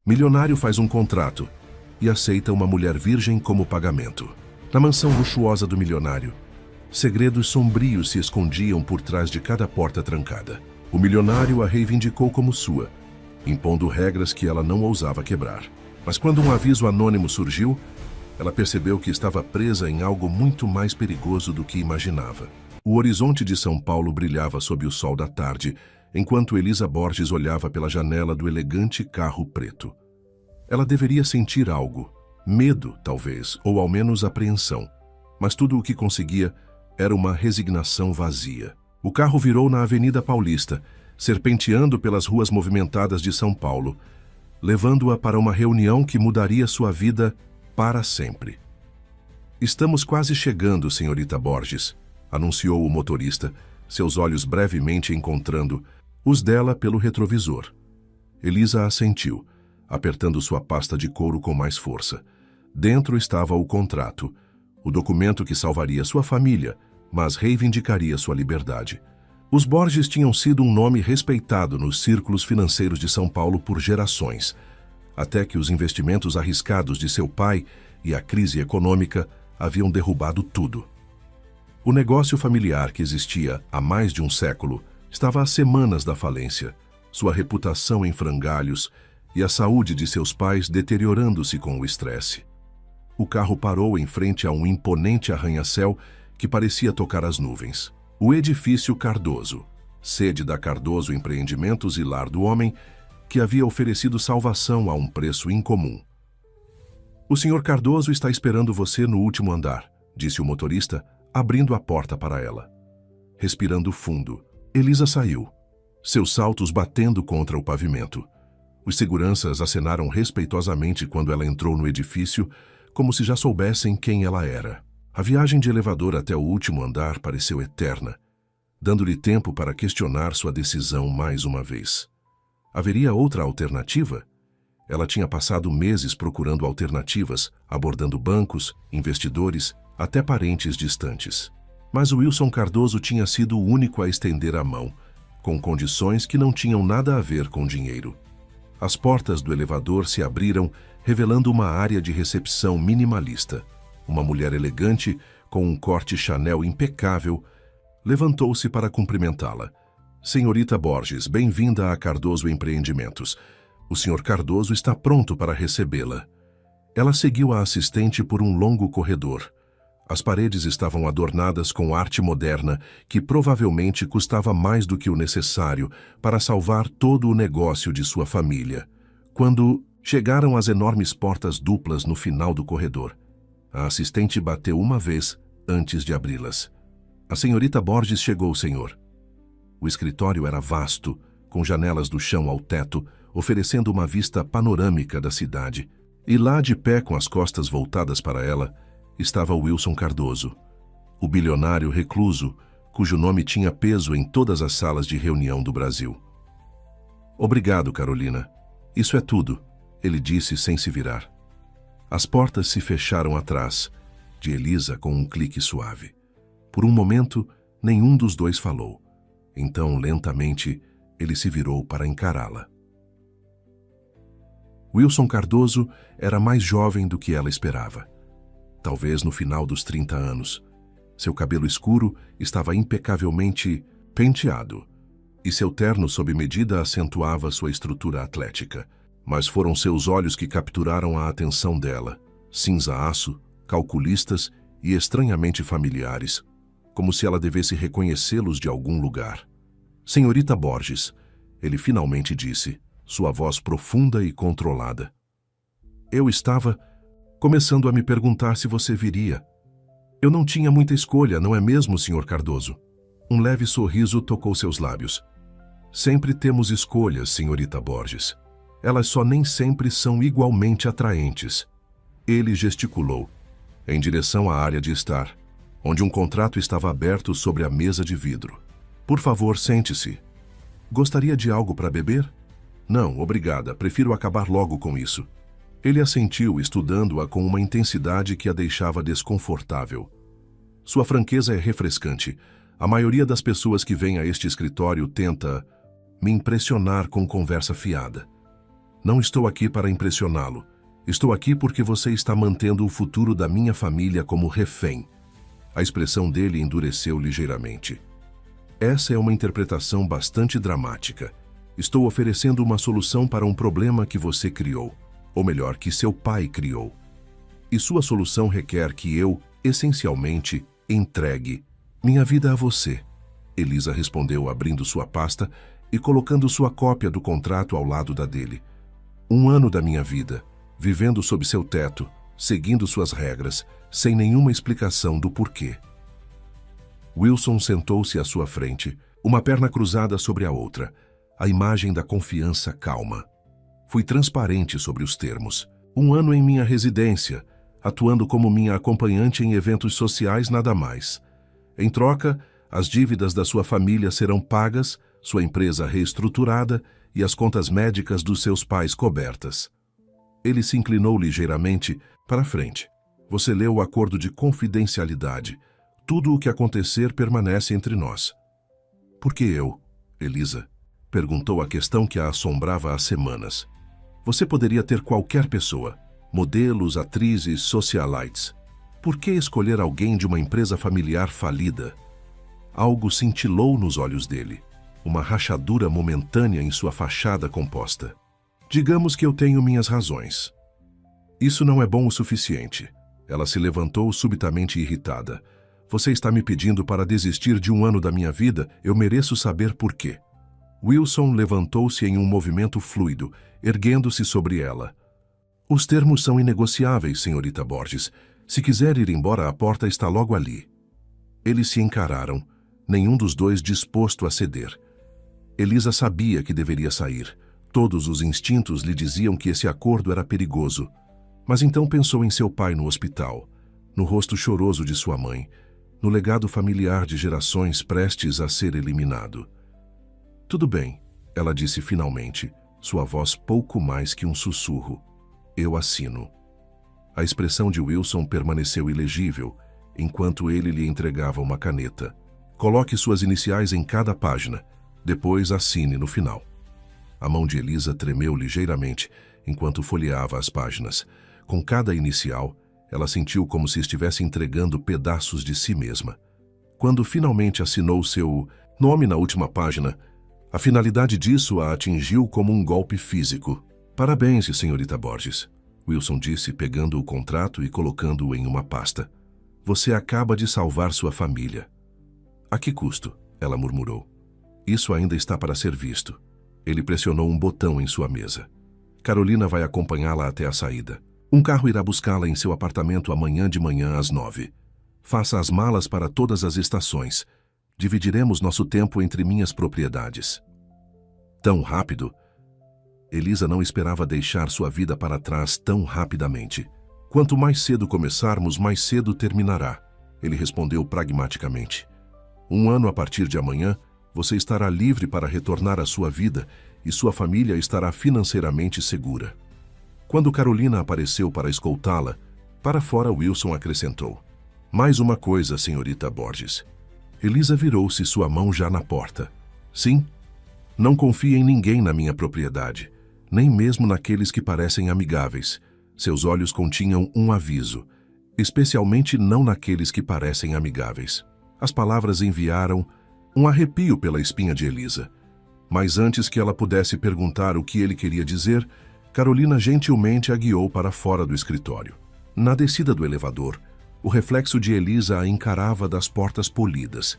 Milionário faz um contrato e aceita uma mulher virgem como pagamento. Na mansão luxuosa do milionário, segredos sombrios se escondiam por trás de cada porta trancada. O milionário a reivindicou como sua, impondo regras que ela não ousava quebrar. Mas quando um aviso anônimo surgiu, ela percebeu que estava presa em algo muito mais perigoso do que imaginava. O horizonte de São Paulo brilhava sob o sol da tarde, enquanto Elisa Borges olhava pela janela do elegante carro preto. Ela deveria sentir algo, medo, talvez, ou ao menos apreensão. Mas tudo o que conseguia era uma resignação vazia. O carro virou na Avenida Paulista, serpenteando pelas ruas movimentadas de São Paulo, levando-a para uma reunião que mudaria sua vida para sempre. "Estamos quase chegando, senhorita Borges", anunciou o motorista, seus olhos brevemente encontrando os dela pelo retrovisor. Elisa assentiu, apertando sua pasta de couro com mais força. Dentro estava o contrato, o documento que salvaria sua família, mas reivindicaria sua liberdade. Os Borges tinham sido um nome respeitado nos círculos financeiros de São Paulo por gerações, até que os investimentos arriscados de seu pai e a crise econômica haviam derrubado tudo. O negócio familiar que existia há mais de um século estava a semanas da falência, sua reputação em frangalhos e a saúde de seus pais deteriorando-se com o estresse. O carro parou em frente a um imponente arranha-céu que parecia tocar as nuvens. O edifício Cardoso, sede da Cardoso Empreendimentos e lar do homem, que havia oferecido salvação a um preço incomum. "O senhor Cardoso está esperando você no último andar", disse o motorista, abrindo a porta para ela. Respirando fundo, Elisa saiu, seus saltos batendo contra o pavimento. Os seguranças acenaram respeitosamente quando ela entrou no edifício, como se já soubessem quem ela era. A viagem de elevador até o último andar pareceu eterna, dando-lhe tempo para questionar sua decisão mais uma vez. Haveria outra alternativa? Ela tinha passado meses procurando alternativas, abordando bancos, investidores, até parentes distantes. Mas Wilson Cardoso tinha sido o único a estender a mão, com condições que não tinham nada a ver com dinheiro. As portas do elevador se abriram, revelando uma área de recepção minimalista. Uma mulher elegante, com um corte Chanel impecável, levantou-se para cumprimentá-la. "Senhorita Borges, bem-vinda a Cardoso Empreendimentos. O senhor Cardoso está pronto para recebê-la." Ela seguiu a assistente por um longo corredor. As paredes estavam adornadas com arte moderna, que provavelmente custava mais do que o necessário para salvar todo o negócio de sua família. Quando chegaram às enormes portas duplas no final do corredor, a assistente bateu uma vez antes de abri-las. "A senhorita Borges chegou, senhor." O escritório era vasto, com janelas do chão ao teto, oferecendo uma vista panorâmica da cidade. E lá, de pé com as costas voltadas para ela, estava Wilson Cardoso, o bilionário recluso, cujo nome tinha peso em todas as salas de reunião do Brasil. "Obrigado, Carolina. Isso é tudo", ele disse sem se virar. As portas se fecharam atrás de Elisa com um clique suave. Por um momento, nenhum dos dois falou. Então, lentamente, ele se virou para encará-la. Wilson Cardoso era mais jovem do que ela esperava. Talvez no final dos 30 anos. Seu cabelo escuro estava impecavelmente penteado, e seu terno sob medida acentuava sua estrutura atlética. Mas foram seus olhos que capturaram a atenção dela, cinza-aço, calculistas e estranhamente familiares, como se ela devesse reconhecê-los de algum lugar. "Senhorita Borges", ele finalmente disse, sua voz profunda e controlada. "Eu estava começando a me perguntar se você viria. Eu não tinha muita escolha, não é mesmo, senhor Cardoso?" Um leve sorriso tocou seus lábios. "Sempre temos escolhas, senhorita Borges. Elas só nem sempre são igualmente atraentes." Ele gesticulou, em direção à área de estar, onde um contrato estava aberto sobre a mesa de vidro. "Por favor, sente-se. Gostaria de algo para beber?" "Não, obrigada, prefiro acabar logo com isso." Ele assentiu, estudando-a com uma intensidade que a deixava desconfortável. Sua franqueza é refrescante. A maioria das pessoas que vêm a este escritório tenta me impressionar com conversa fiada. Não estou aqui para impressioná-lo. Estou aqui porque você está mantendo o futuro da minha família como refém. A expressão dele endureceu ligeiramente. Essa é uma interpretação bastante dramática. Estou oferecendo uma solução para um problema que você criou, ou melhor, que seu pai criou. E sua solução requer que eu, essencialmente, entregue minha vida a você. Elisa respondeu abrindo sua pasta e colocando sua cópia do contrato ao lado da dele. 1 ano da minha vida, vivendo sob seu teto, seguindo suas regras, sem nenhuma explicação do porquê. Wilson sentou-se à sua frente, uma perna cruzada sobre a outra, a imagem da confiança calma. Fui transparente sobre os termos. 1 ano em minha residência, atuando como minha acompanhante em eventos sociais, nada mais. Em troca, as dívidas da sua família serão pagas, sua empresa reestruturada e as contas médicas dos seus pais cobertas. Ele se inclinou ligeiramente para frente. Você leu o acordo de confidencialidade. Tudo o que acontecer permanece entre nós. Por que eu, Elisa? Perguntou a questão que a assombrava há semanas. Você poderia ter qualquer pessoa, modelos, atrizes, socialites. Por que escolher alguém de uma empresa familiar falida? Algo cintilou nos olhos dele, uma rachadura momentânea em sua fachada composta. Digamos que eu tenho minhas razões. Isso não é bom o suficiente. Ela se levantou subitamente irritada. Você está me pedindo para desistir de 1 ano da minha vida? Eu mereço saber por quê. Wilson levantou-se em um movimento fluido, erguendo-se sobre ela. Os termos são inegociáveis, senhorita Borges. Se quiser ir embora, a porta está logo ali. Eles se encararam, nenhum dos dois disposto a ceder. Elisa sabia que deveria sair. Todos os instintos lhe diziam que esse acordo era perigoso. Mas então pensou em seu pai no hospital, no rosto choroso de sua mãe, no legado familiar de gerações prestes a ser eliminado. Tudo bem, ela disse finalmente, sua voz pouco mais que um sussurro. Eu assino. A expressão de Wilson permaneceu ilegível, enquanto ele lhe entregava uma caneta. Coloque suas iniciais em cada página, depois assine no final. A mão de Elisa tremeu ligeiramente, enquanto folheava as páginas. Com cada inicial, ela sentiu como se estivesse entregando pedaços de si mesma. Quando finalmente assinou seu nome na última página, a finalidade disso a atingiu como um golpe físico. Parabéns, senhorita Borges, Wilson disse, pegando o contrato e colocando-o em uma pasta. Você acaba de salvar sua família. A que custo? Ela murmurou. Isso ainda está para ser visto. Ele pressionou um botão em sua mesa. Carolina vai acompanhá-la até a saída. Um carro irá buscá-la em seu apartamento amanhã de manhã às 9. Faça as malas para todas as estações. Dividiremos nosso tempo entre minhas propriedades. Tão rápido? Elisa não esperava deixar sua vida para trás tão rapidamente. Quanto mais cedo começarmos, mais cedo terminará, ele respondeu pragmaticamente. 1 ano a partir de amanhã, você estará livre para retornar à sua vida e sua família estará financeiramente segura. Quando Carolina apareceu para escoltá-la, para fora Wilson acrescentou. Mais uma coisa, senhorita Borges. Elisa virou-se, sua mão já na porta. Sim, não confie em ninguém na minha propriedade, nem mesmo naqueles que parecem amigáveis. Seus olhos continham um aviso, especialmente não naqueles que parecem amigáveis. As palavras enviaram um arrepio pela espinha de Elisa. Mas antes que ela pudesse perguntar o que ele queria dizer, Carolina gentilmente a guiou para fora do escritório. Na descida do elevador, o reflexo de Elisa a encarava das portas polidas.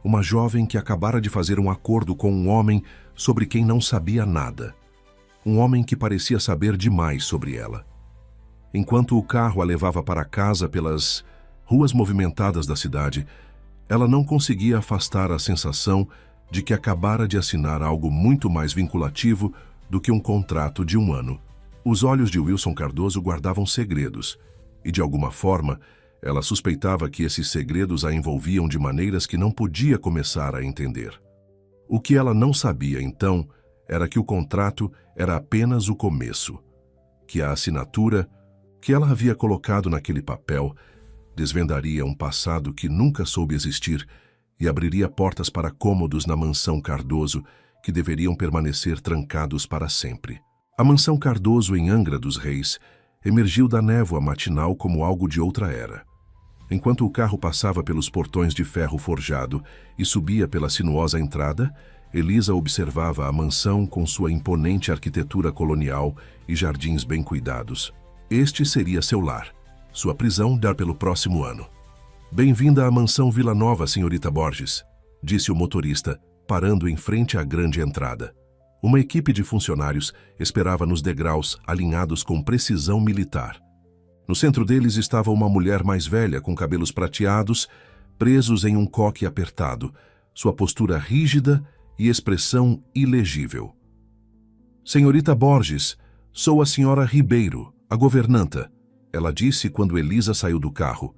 Uma jovem que acabara de fazer um acordo com um homem sobre quem não sabia nada. Um homem que parecia saber demais sobre ela. Enquanto o carro a levava para casa pelas ruas movimentadas da cidade, ela não conseguia afastar a sensação de que acabara de assinar algo muito mais vinculativo do que um contrato de 1 ano. Os olhos de Wilson Cardoso guardavam segredos, e de alguma forma, ela suspeitava que esses segredos a envolviam de maneiras que não podia começar a entender. O que ela não sabia, então, era que o contrato era apenas o começo, que a assinatura que ela havia colocado naquele papel desvendaria um passado que nunca soube existir e abriria portas para cômodos na mansão Cardoso que deveriam permanecer trancados para sempre. A mansão Cardoso em Angra dos Reis emergiu da névoa matinal como algo de outra era. Enquanto o carro passava pelos portões de ferro forjado e subia pela sinuosa entrada, Elisa observava a mansão com sua imponente arquitetura colonial e jardins bem cuidados. Este seria seu lar. Sua prisão dar pelo próximo ano. Bem-vinda à mansão Vila Nova, senhorita Borges, disse o motorista, parando em frente à grande entrada. Uma equipe de funcionários esperava nos degraus, alinhados com precisão militar. No centro deles estava uma mulher mais velha, com cabelos prateados, presos em um coque apertado, sua postura rígida e expressão ilegível. Senhorita Borges, sou a senhora Ribeiro, a governanta, ela disse quando Elisa saiu do carro.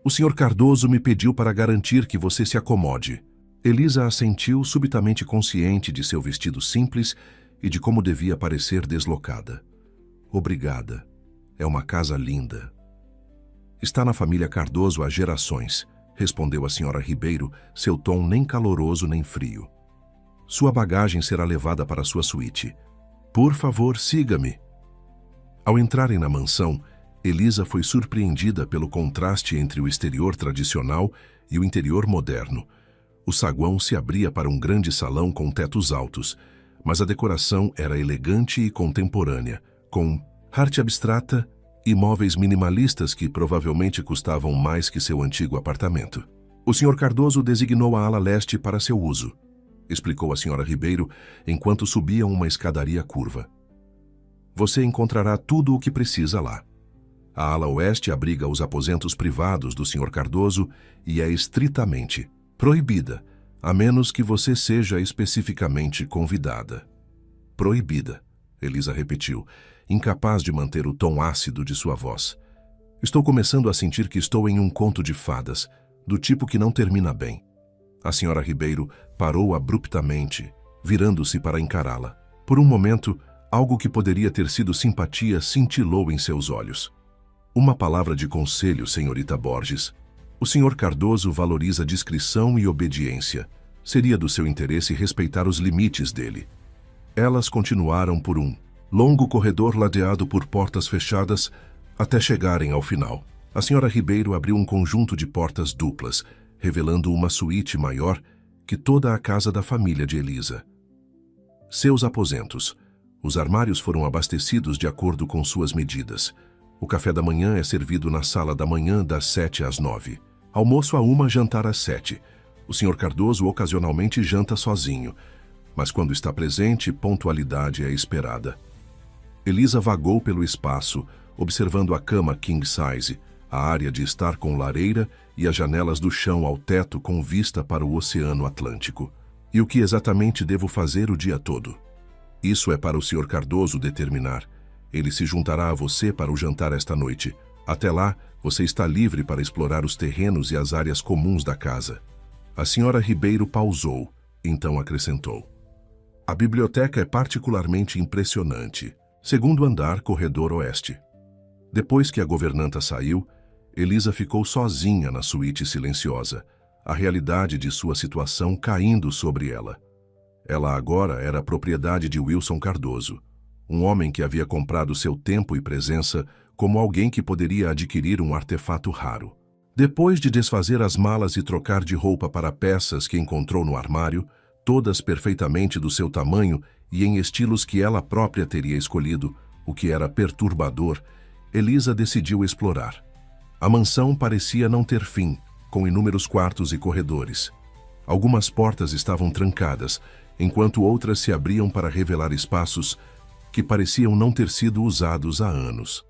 O senhor Cardoso me pediu para garantir que você se acomode. Elisa assentiu, subitamente consciente de seu vestido simples e de como devia parecer deslocada. Obrigada. É uma casa linda. Está na família Cardoso há gerações, respondeu a senhora Ribeiro, seu tom nem caloroso nem frio. Sua bagagem será levada para sua suíte. Por favor, siga-me. Ao entrarem na mansão, Elisa foi surpreendida pelo contraste entre o exterior tradicional e o interior moderno. O saguão se abria para um grande salão com tetos altos, mas a decoração era elegante e contemporânea, com arte abstrata e móveis minimalistas que provavelmente custavam mais que seu antigo apartamento. O Sr. Cardoso designou a ala leste para seu uso, explicou a Sra. Ribeiro enquanto subiam uma escadaria curva. Você encontrará tudo o que precisa lá. A ala oeste abriga os aposentos privados do Sr. Cardoso e é estritamente proibida, a menos que você seja especificamente convidada. Proibida, Elisa repetiu, incapaz de manter o tom ácido de sua voz. Estou começando a sentir que estou em um conto de fadas, do tipo que não termina bem. A senhora Ribeiro parou abruptamente, virando-se para encará-la. Por um momento, algo que poderia ter sido simpatia cintilou em seus olhos. Uma palavra de conselho, senhorita Borges. O senhor Cardoso valoriza discrição e obediência. Seria do seu interesse respeitar os limites dele. Elas continuaram por um longo corredor ladeado por portas fechadas até chegarem ao final. A senhora Ribeiro abriu um conjunto de portas duplas, revelando uma suíte maior que toda a casa da família de Elisa. Seus aposentos. Os armários foram abastecidos de acordo com suas medidas. O café da manhã é servido na sala da manhã das 7 às 9. Almoço à 1, jantar às 7. O Sr. Cardoso ocasionalmente janta sozinho, mas quando está presente, pontualidade é esperada. Elisa vagou pelo espaço, observando a cama king size, a área de estar com lareira e as janelas do chão ao teto com vista para o Oceano Atlântico. E o que exatamente devo fazer o dia todo? Isso é para o Sr. Cardoso determinar. Ele se juntará a você para o jantar esta noite. Até lá, você está livre para explorar os terrenos e as áreas comuns da casa. A senhora Ribeiro pausou, então acrescentou. A biblioteca é particularmente impressionante. Segundo andar, corredor oeste. Depois que a governanta saiu, Elisa ficou sozinha na suíte silenciosa, a realidade de sua situação caindo sobre ela. Ela agora era propriedade de Wilson Cardoso, um homem que havia comprado seu tempo e presença como alguém que poderia adquirir um artefato raro. Depois de desfazer as malas e trocar de roupa para peças que encontrou no armário, todas perfeitamente do seu tamanho e em estilos que ela própria teria escolhido, o que era perturbador, Elisa decidiu explorar. A mansão parecia não ter fim, com inúmeros quartos e corredores. Algumas portas estavam trancadas, enquanto outras se abriam para revelar espaços que pareciam não ter sido usados há anos.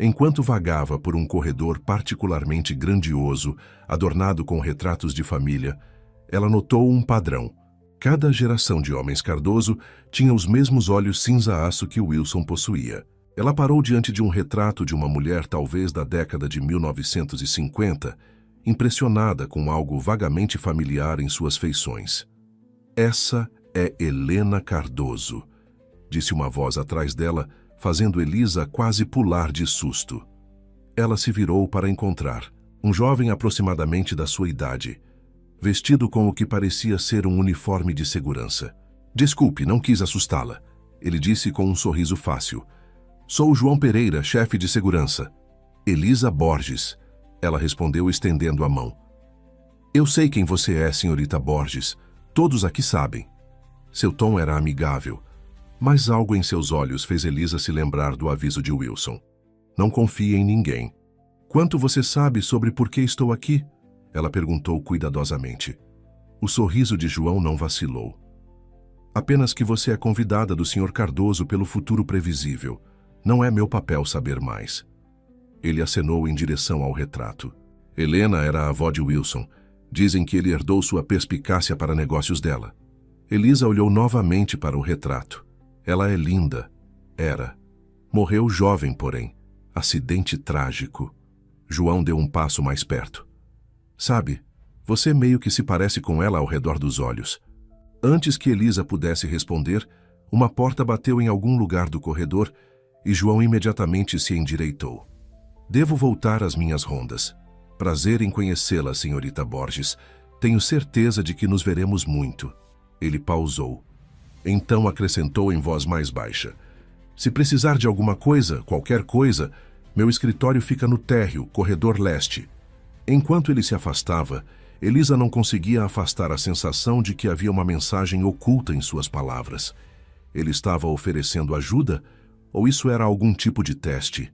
Enquanto vagava por um corredor particularmente grandioso, adornado com retratos de família, ela notou um padrão. Cada geração de homens Cardoso tinha os mesmos olhos cinza-aço que Wilson possuía. Ela parou diante de um retrato de uma mulher talvez da década de 1950, impressionada com algo vagamente familiar em suas feições. Essa é Helena Cardoso, disse uma voz atrás dela, fazendo Elisa quase pular de susto. Ela se virou para encontrar um jovem aproximadamente da sua idade, vestido com o que parecia ser um uniforme de segurança. Desculpe, não quis assustá-la, Ele disse com um sorriso fácil. Sou João Pereira, chefe de segurança. Elisa Borges. Ela respondeu estendendo a mão. Eu sei quem você é, senhorita Borges. Todos aqui sabem. Seu tom era amigável, mas algo em seus olhos fez Elisa se lembrar do aviso de Wilson. Não confie em ninguém. Quanto você sabe sobre por que estou aqui? Ela perguntou cuidadosamente. O sorriso de João não vacilou. Apenas que você é convidada do Sr. Cardoso pelo futuro previsível. Não é meu papel saber mais. Ele acenou em direção ao retrato. Helena era a avó de Wilson. Dizem que ele herdou sua perspicácia para negócios dela. Elisa olhou novamente para o retrato. Ela é linda. Era. Morreu jovem, porém. Acidente trágico. João deu um passo mais perto. Sabe, você meio que se parece com ela ao redor dos olhos. Antes que Elisa pudesse responder, uma porta bateu em algum lugar do corredor e João imediatamente se endireitou. Devo voltar às minhas rondas. Prazer em conhecê-la, senhorita Borges. Tenho certeza de que nos veremos muito. Ele pausou. Então acrescentou em voz mais baixa. Se precisar de alguma coisa, qualquer coisa, meu escritório fica no térreo, corredor leste. Enquanto ele se afastava, Elisa não conseguia afastar a sensação de que havia uma mensagem oculta em suas palavras. Ele estava oferecendo ajuda, ou isso era algum tipo de teste?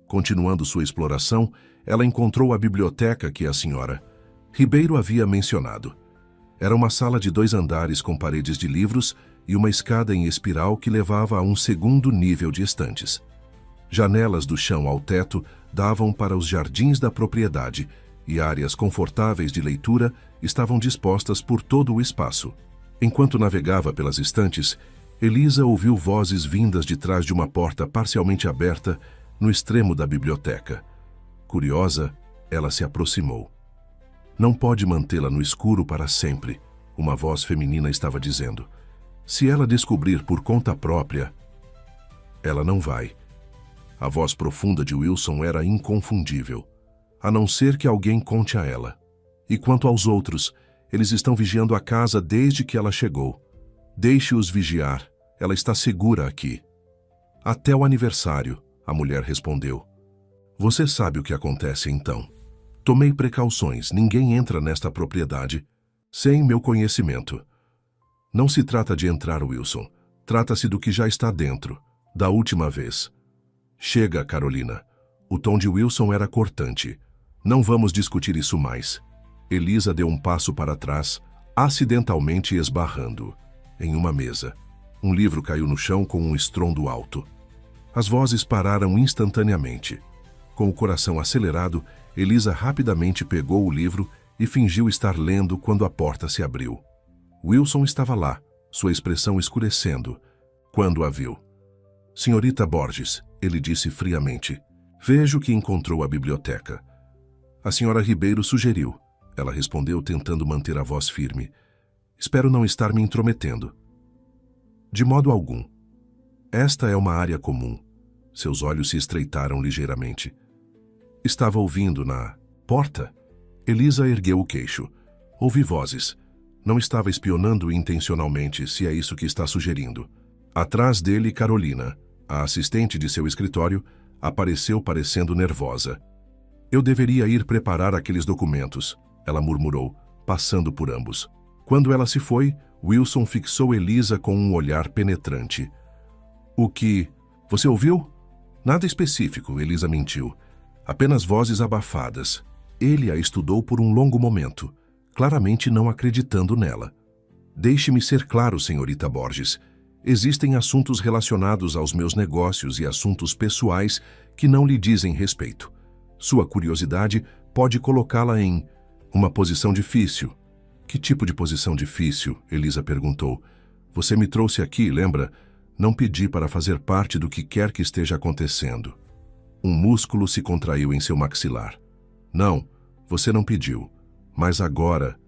Continuando sua exploração, ela encontrou a biblioteca que a senhora Ribeiro havia mencionado. Era uma sala de 2 andares com paredes de livros e uma escada em espiral que levava a um segundo nível de estantes. Janelas do chão ao teto davam para os jardins da propriedade e áreas confortáveis de leitura estavam dispostas por todo o espaço. Enquanto navegava pelas estantes, Elisa ouviu vozes vindas de trás de uma porta parcialmente aberta no extremo da biblioteca. Curiosa, ela se aproximou. Não pode mantê-la no escuro para sempre, uma voz feminina estava dizendo. Se ela descobrir por conta própria, ela não vai. A voz profunda de Wilson era inconfundível, a não ser que alguém conte a ela. E quanto aos outros, eles estão vigiando a casa desde que ela chegou. Deixe-os vigiar, ela está segura aqui. Até o aniversário, a mulher respondeu. Você sabe o que acontece então. Tomei precauções, ninguém entra nesta propriedade sem meu conhecimento. Não se trata de entrar, Wilson. Trata-se do que já está dentro, da última vez. Chega, Carolina. O tom de Wilson era cortante. Não vamos discutir isso mais. Elisa deu um passo para trás, acidentalmente esbarrando em uma mesa. Um livro caiu no chão com um estrondo alto. As vozes pararam instantaneamente. Com o coração acelerado, Elisa rapidamente pegou o livro e fingiu estar lendo quando a porta se abriu. Wilson estava lá, sua expressão escurecendo, quando a viu. Senhorita Borges, ele disse friamente, vejo que encontrou a biblioteca. A senhora Ribeiro sugeriu. Ela respondeu tentando manter a voz firme. Espero não estar me intrometendo. De modo algum. Esta é uma área comum. Seus olhos se estreitaram ligeiramente. Estava ouvindo na porta. Elisa ergueu o queixo. Ouvi vozes. Não estava espionando intencionalmente, se é isso que está sugerindo. Atrás dele, Carolina, a assistente de seu escritório, apareceu parecendo nervosa. Eu deveria ir preparar aqueles documentos, ela murmurou, passando por ambos. Quando ela se foi, Wilson fixou Elisa com um olhar penetrante. O que? Você ouviu? Nada específico, Elisa mentiu. Apenas vozes abafadas. Ele a estudou por um longo momento, claramente não acreditando nela. Deixe-me ser claro, senhorita Borges. Existem assuntos relacionados aos meus negócios e assuntos pessoais que não lhe dizem respeito. Sua curiosidade pode colocá-la em uma posição difícil. Que tipo de posição difícil? Elisa perguntou. Você me trouxe aqui, lembra? Não pedi para fazer parte do que quer que esteja acontecendo. Um músculo se contraiu em seu maxilar. Não, você não pediu. Mas agora,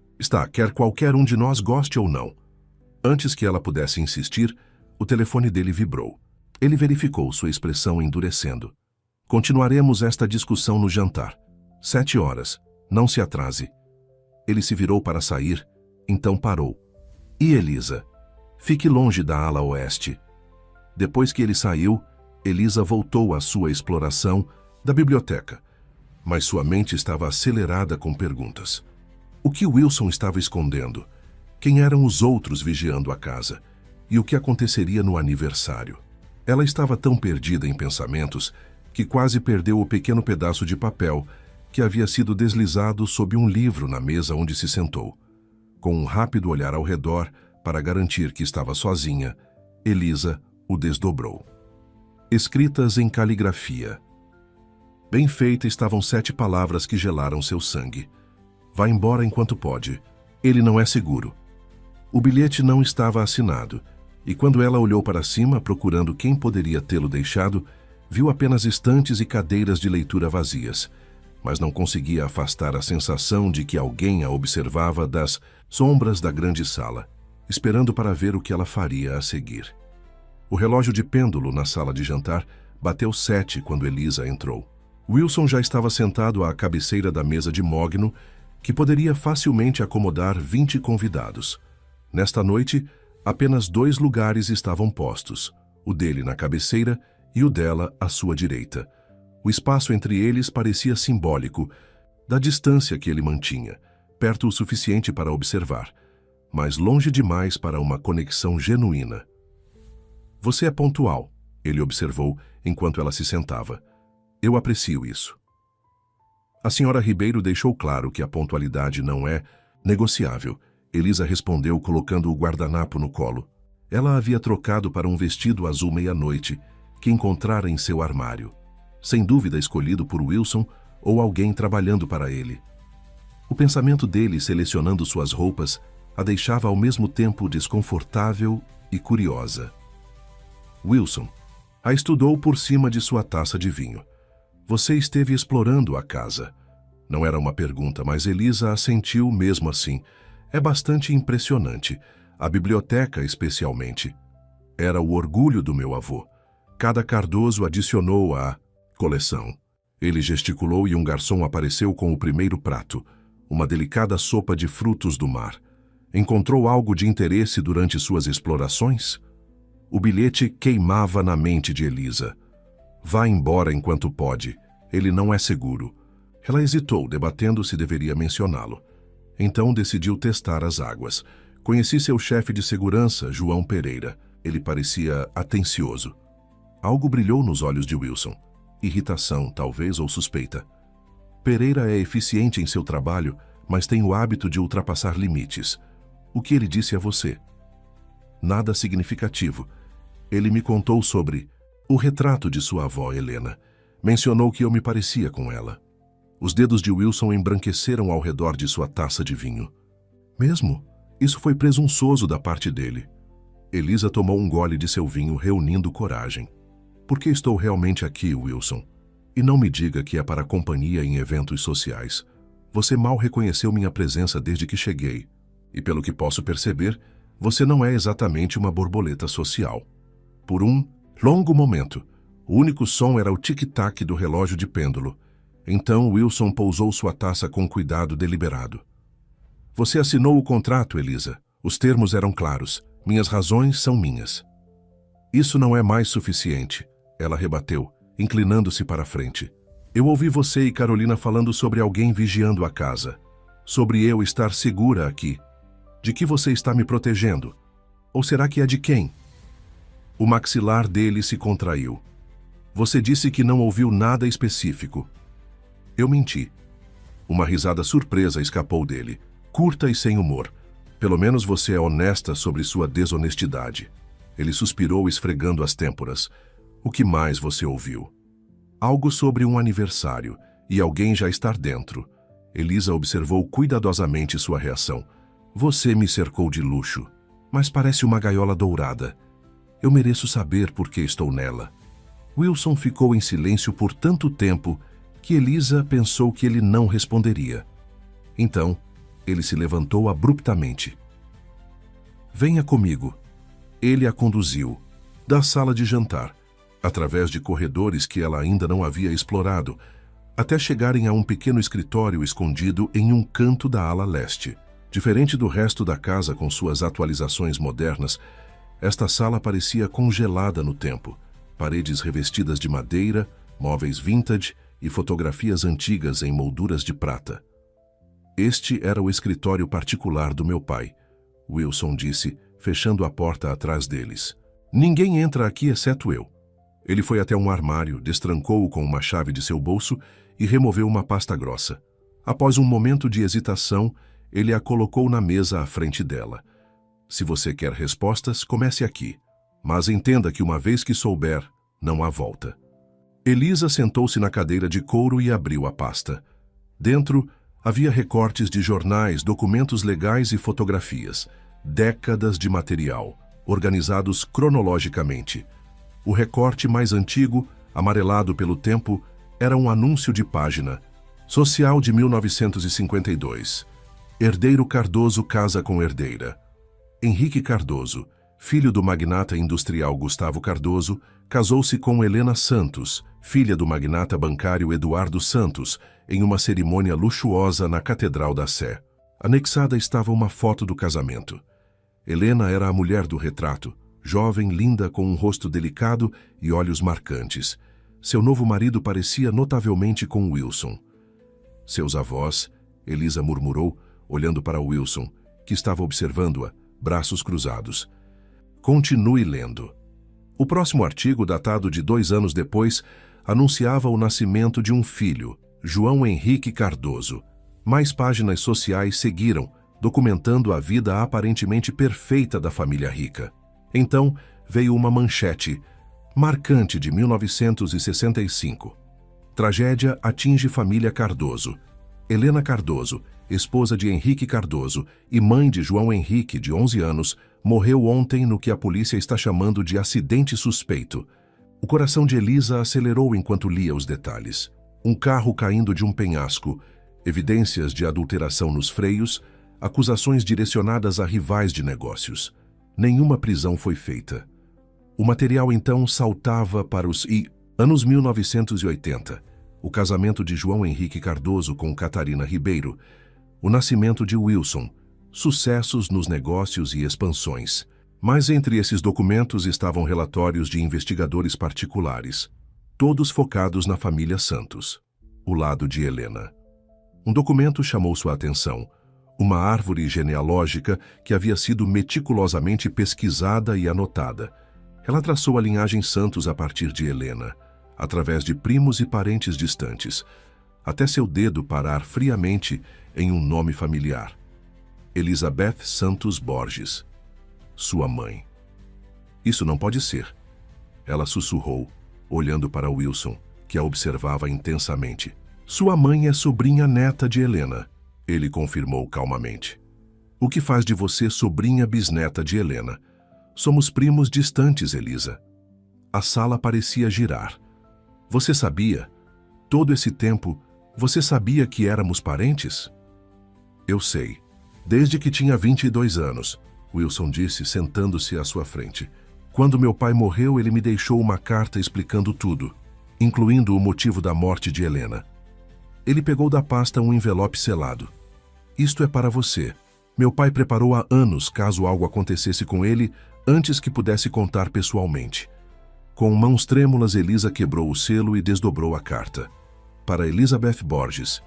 quer qualquer um de nós goste ou não. Antes que ela pudesse insistir, o telefone dele vibrou. Ele verificou sua expressão endurecendo. Continuaremos esta discussão no jantar. 7 horas. Não se atrase. Ele se virou para sair, então parou. E Elisa? Fique longe da ala oeste. Depois que ele saiu, Elisa voltou à sua exploração da biblioteca, mas sua mente estava acelerada com perguntas. O que Wilson estava escondendo? Quem eram os outros vigiando a casa? E o que aconteceria no aniversário? Ela estava tão perdida em pensamentos que quase perdeu o pequeno pedaço de papel que havia sido deslizado sob um livro na mesa onde se sentou. Com um rápido olhar ao redor para garantir que estava sozinha, Elisa o desdobrou. Escritas em caligrafia. Bem feita estavam 7 palavras que gelaram seu sangue. Vá embora enquanto pode. Ele não é seguro. O bilhete não estava assinado, e quando ela olhou para cima procurando quem poderia tê-lo deixado, viu apenas estantes e cadeiras de leitura vazias, mas não conseguia afastar a sensação de que alguém a observava das sombras da grande sala, esperando para ver o que ela faria a seguir. O relógio de pêndulo na sala de jantar bateu 7 quando Elisa entrou. Wilson já estava sentado à cabeceira da mesa de mogno, que poderia facilmente acomodar 20 convidados. Nesta noite, apenas 2 lugares estavam postos, o dele na cabeceira e o dela à sua direita. O espaço entre eles parecia simbólico da distância que ele mantinha, perto o suficiente para observar, mas longe demais para uma conexão genuína. Você é pontual, ele observou enquanto ela se sentava. Eu aprecio isso. A senhora Ribeiro deixou claro que a pontualidade não é negociável. Elisa respondeu colocando o guardanapo no colo. Ela havia trocado para um vestido azul meia-noite que encontrara em seu armário, sem dúvida escolhido por Wilson ou alguém trabalhando para ele. O pensamento dele, selecionando suas roupas, a deixava ao mesmo tempo desconfortável e curiosa. Wilson a estudou por cima de sua taça de vinho. Você esteve explorando a casa. Não era uma pergunta, mas Elisa assentiu mesmo assim. É bastante impressionante. A biblioteca, especialmente. Era o orgulho do meu avô. Cada Cardoso adicionou à coleção. Ele gesticulou e um garçom apareceu com o primeiro prato, uma delicada sopa de frutos do mar. Encontrou algo de interesse durante suas explorações? O bilhete queimava na mente de Elisa. Vá embora enquanto pode. Ele não é seguro. Ela hesitou, debatendo se deveria mencioná-lo. Então decidiu testar as águas. Conheci seu chefe de segurança, João Pereira. Ele parecia atencioso. Algo brilhou nos olhos de Wilson. Irritação, talvez, ou suspeita. Pereira é eficiente em seu trabalho, mas tem o hábito de ultrapassar limites. O que ele disse a você? Nada significativo. Ele me contou sobre o retrato de sua avó, Helena. Mencionou que eu me parecia com ela. Os dedos de Wilson embranqueceram ao redor de sua taça de vinho. Mesmo? Isso foi presunçoso da parte dele. Elisa tomou um gole de seu vinho, reunindo coragem. Por que estou realmente aqui, Wilson? E não me diga que é para companhia em eventos sociais. Você mal reconheceu minha presença desde que cheguei. E pelo que posso perceber, você não é exatamente uma borboleta social. Por um longo momento, o único som era o tic-tac do relógio de pêndulo. Então Wilson pousou sua taça com cuidado deliberado. Você assinou o contrato, Elisa. Os termos eram claros. Minhas razões são minhas. Isso não é mais suficiente, ela rebateu, inclinando-se para a frente. Eu ouvi você e Carolina falando sobre alguém vigiando a casa. Sobre eu estar segura aqui. De que você está me protegendo? Ou será que é de quem? O maxilar dele se contraiu. Você disse que não ouviu nada específico. Eu menti. Uma risada surpresa escapou dele, curta e sem humor. Pelo menos você é honesta sobre sua desonestidade. Ele suspirou, esfregando as têmporas. O que mais você ouviu? Algo sobre um aniversário, e alguém já estar dentro. Elisa observou cuidadosamente sua reação. Você me cercou de luxo, mas parece uma gaiola dourada. Eu mereço saber por que estou nela. Wilson ficou em silêncio por tanto tempo que Elisa pensou que ele não responderia. Então, ele se levantou abruptamente. Venha comigo. Ele a conduziu, da sala de jantar, através de corredores que ela ainda não havia explorado, até chegarem a um pequeno escritório escondido em um canto da ala leste. Diferente do resto da casa com suas atualizações modernas, Esta sala parecia congelada no tempo. Paredes revestidas de madeira, móveis vintage e fotografias antigas em molduras de prata. Este era o escritório particular do meu pai, Wilson disse, fechando a porta atrás deles. Ninguém entra aqui exceto eu. Ele foi até um armário, destrancou-o com uma chave de seu bolso e removeu uma pasta grossa. Após um momento de hesitação, ele a colocou na mesa à frente dela. Se você quer respostas, comece aqui. Mas entenda que uma vez que souber, não há volta. Elisa sentou-se na cadeira de couro e abriu a pasta. Dentro, havia recortes de jornais, documentos legais e fotografias. Décadas de material, organizados cronologicamente. O recorte mais antigo, amarelado pelo tempo, era um anúncio de página. Social de 1952. Herdeiro Cardoso casa com herdeira. Henrique Cardoso, filho do magnata industrial Gustavo Cardoso, casou-se com Helena Santos, filha do magnata bancário Eduardo Santos, em uma cerimônia luxuosa na Catedral da Sé. Anexada estava uma foto do casamento. Helena era a mulher do retrato, jovem, linda, com um rosto delicado e olhos marcantes. Seu novo marido parecia notavelmente com Wilson. Seus avós, Elisa murmurou, olhando para Wilson, que estava observando-a, braços cruzados. Continue lendo. O próximo artigo, datado de 2 anos depois, anunciava o nascimento de um filho, João Henrique Cardoso. Mais páginas sociais seguiram, documentando a vida aparentemente perfeita da família rica. Então, veio uma manchete, marcante de 1965. Tragédia atinge família Cardoso. Helena Cardoso, esposa de Henrique Cardoso e mãe de João Henrique, de 11 anos, morreu ontem no que a polícia está chamando de acidente suspeito. O coração de Elisa acelerou enquanto lia os detalhes. Um carro caindo de um penhasco, evidências de adulteração nos freios, acusações direcionadas a rivais de negócios. Nenhuma prisão foi feita. O material então saltava para os anos 1980, o casamento de João Henrique Cardoso com Catarina Ribeiro, o nascimento de Wilson, sucessos nos negócios e expansões. Mas entre esses documentos estavam relatórios de investigadores particulares, todos focados na família Santos, o lado de Helena. Um documento chamou sua atenção, uma árvore genealógica que havia sido meticulosamente pesquisada e anotada. Ela traçou a linhagem Santos a partir de Helena, através de primos e parentes distantes, até seu dedo parar friamente em um nome familiar. Elizabeth Santos Borges, sua mãe. Isso não pode ser. Ela sussurrou, olhando para Wilson, que a observava intensamente. Sua mãe é sobrinha neta de Helena, ele confirmou calmamente. O que faz de você sobrinha bisneta de Helena? Somos primos distantes, Elisa. A sala parecia girar. Você sabia? Todo esse tempo, você sabia que éramos parentes? Eu sei. Desde que tinha 22 anos, Wilson disse, sentando-se à sua frente. Quando meu pai morreu, ele me deixou uma carta explicando tudo, incluindo o motivo da morte de Helena. Ele pegou da pasta um envelope selado. Isto é para você. Meu pai preparou há anos caso algo acontecesse com ele antes que pudesse contar pessoalmente. Com mãos trêmulas, Elisa quebrou o selo e desdobrou a carta. Para Elizabeth Borges.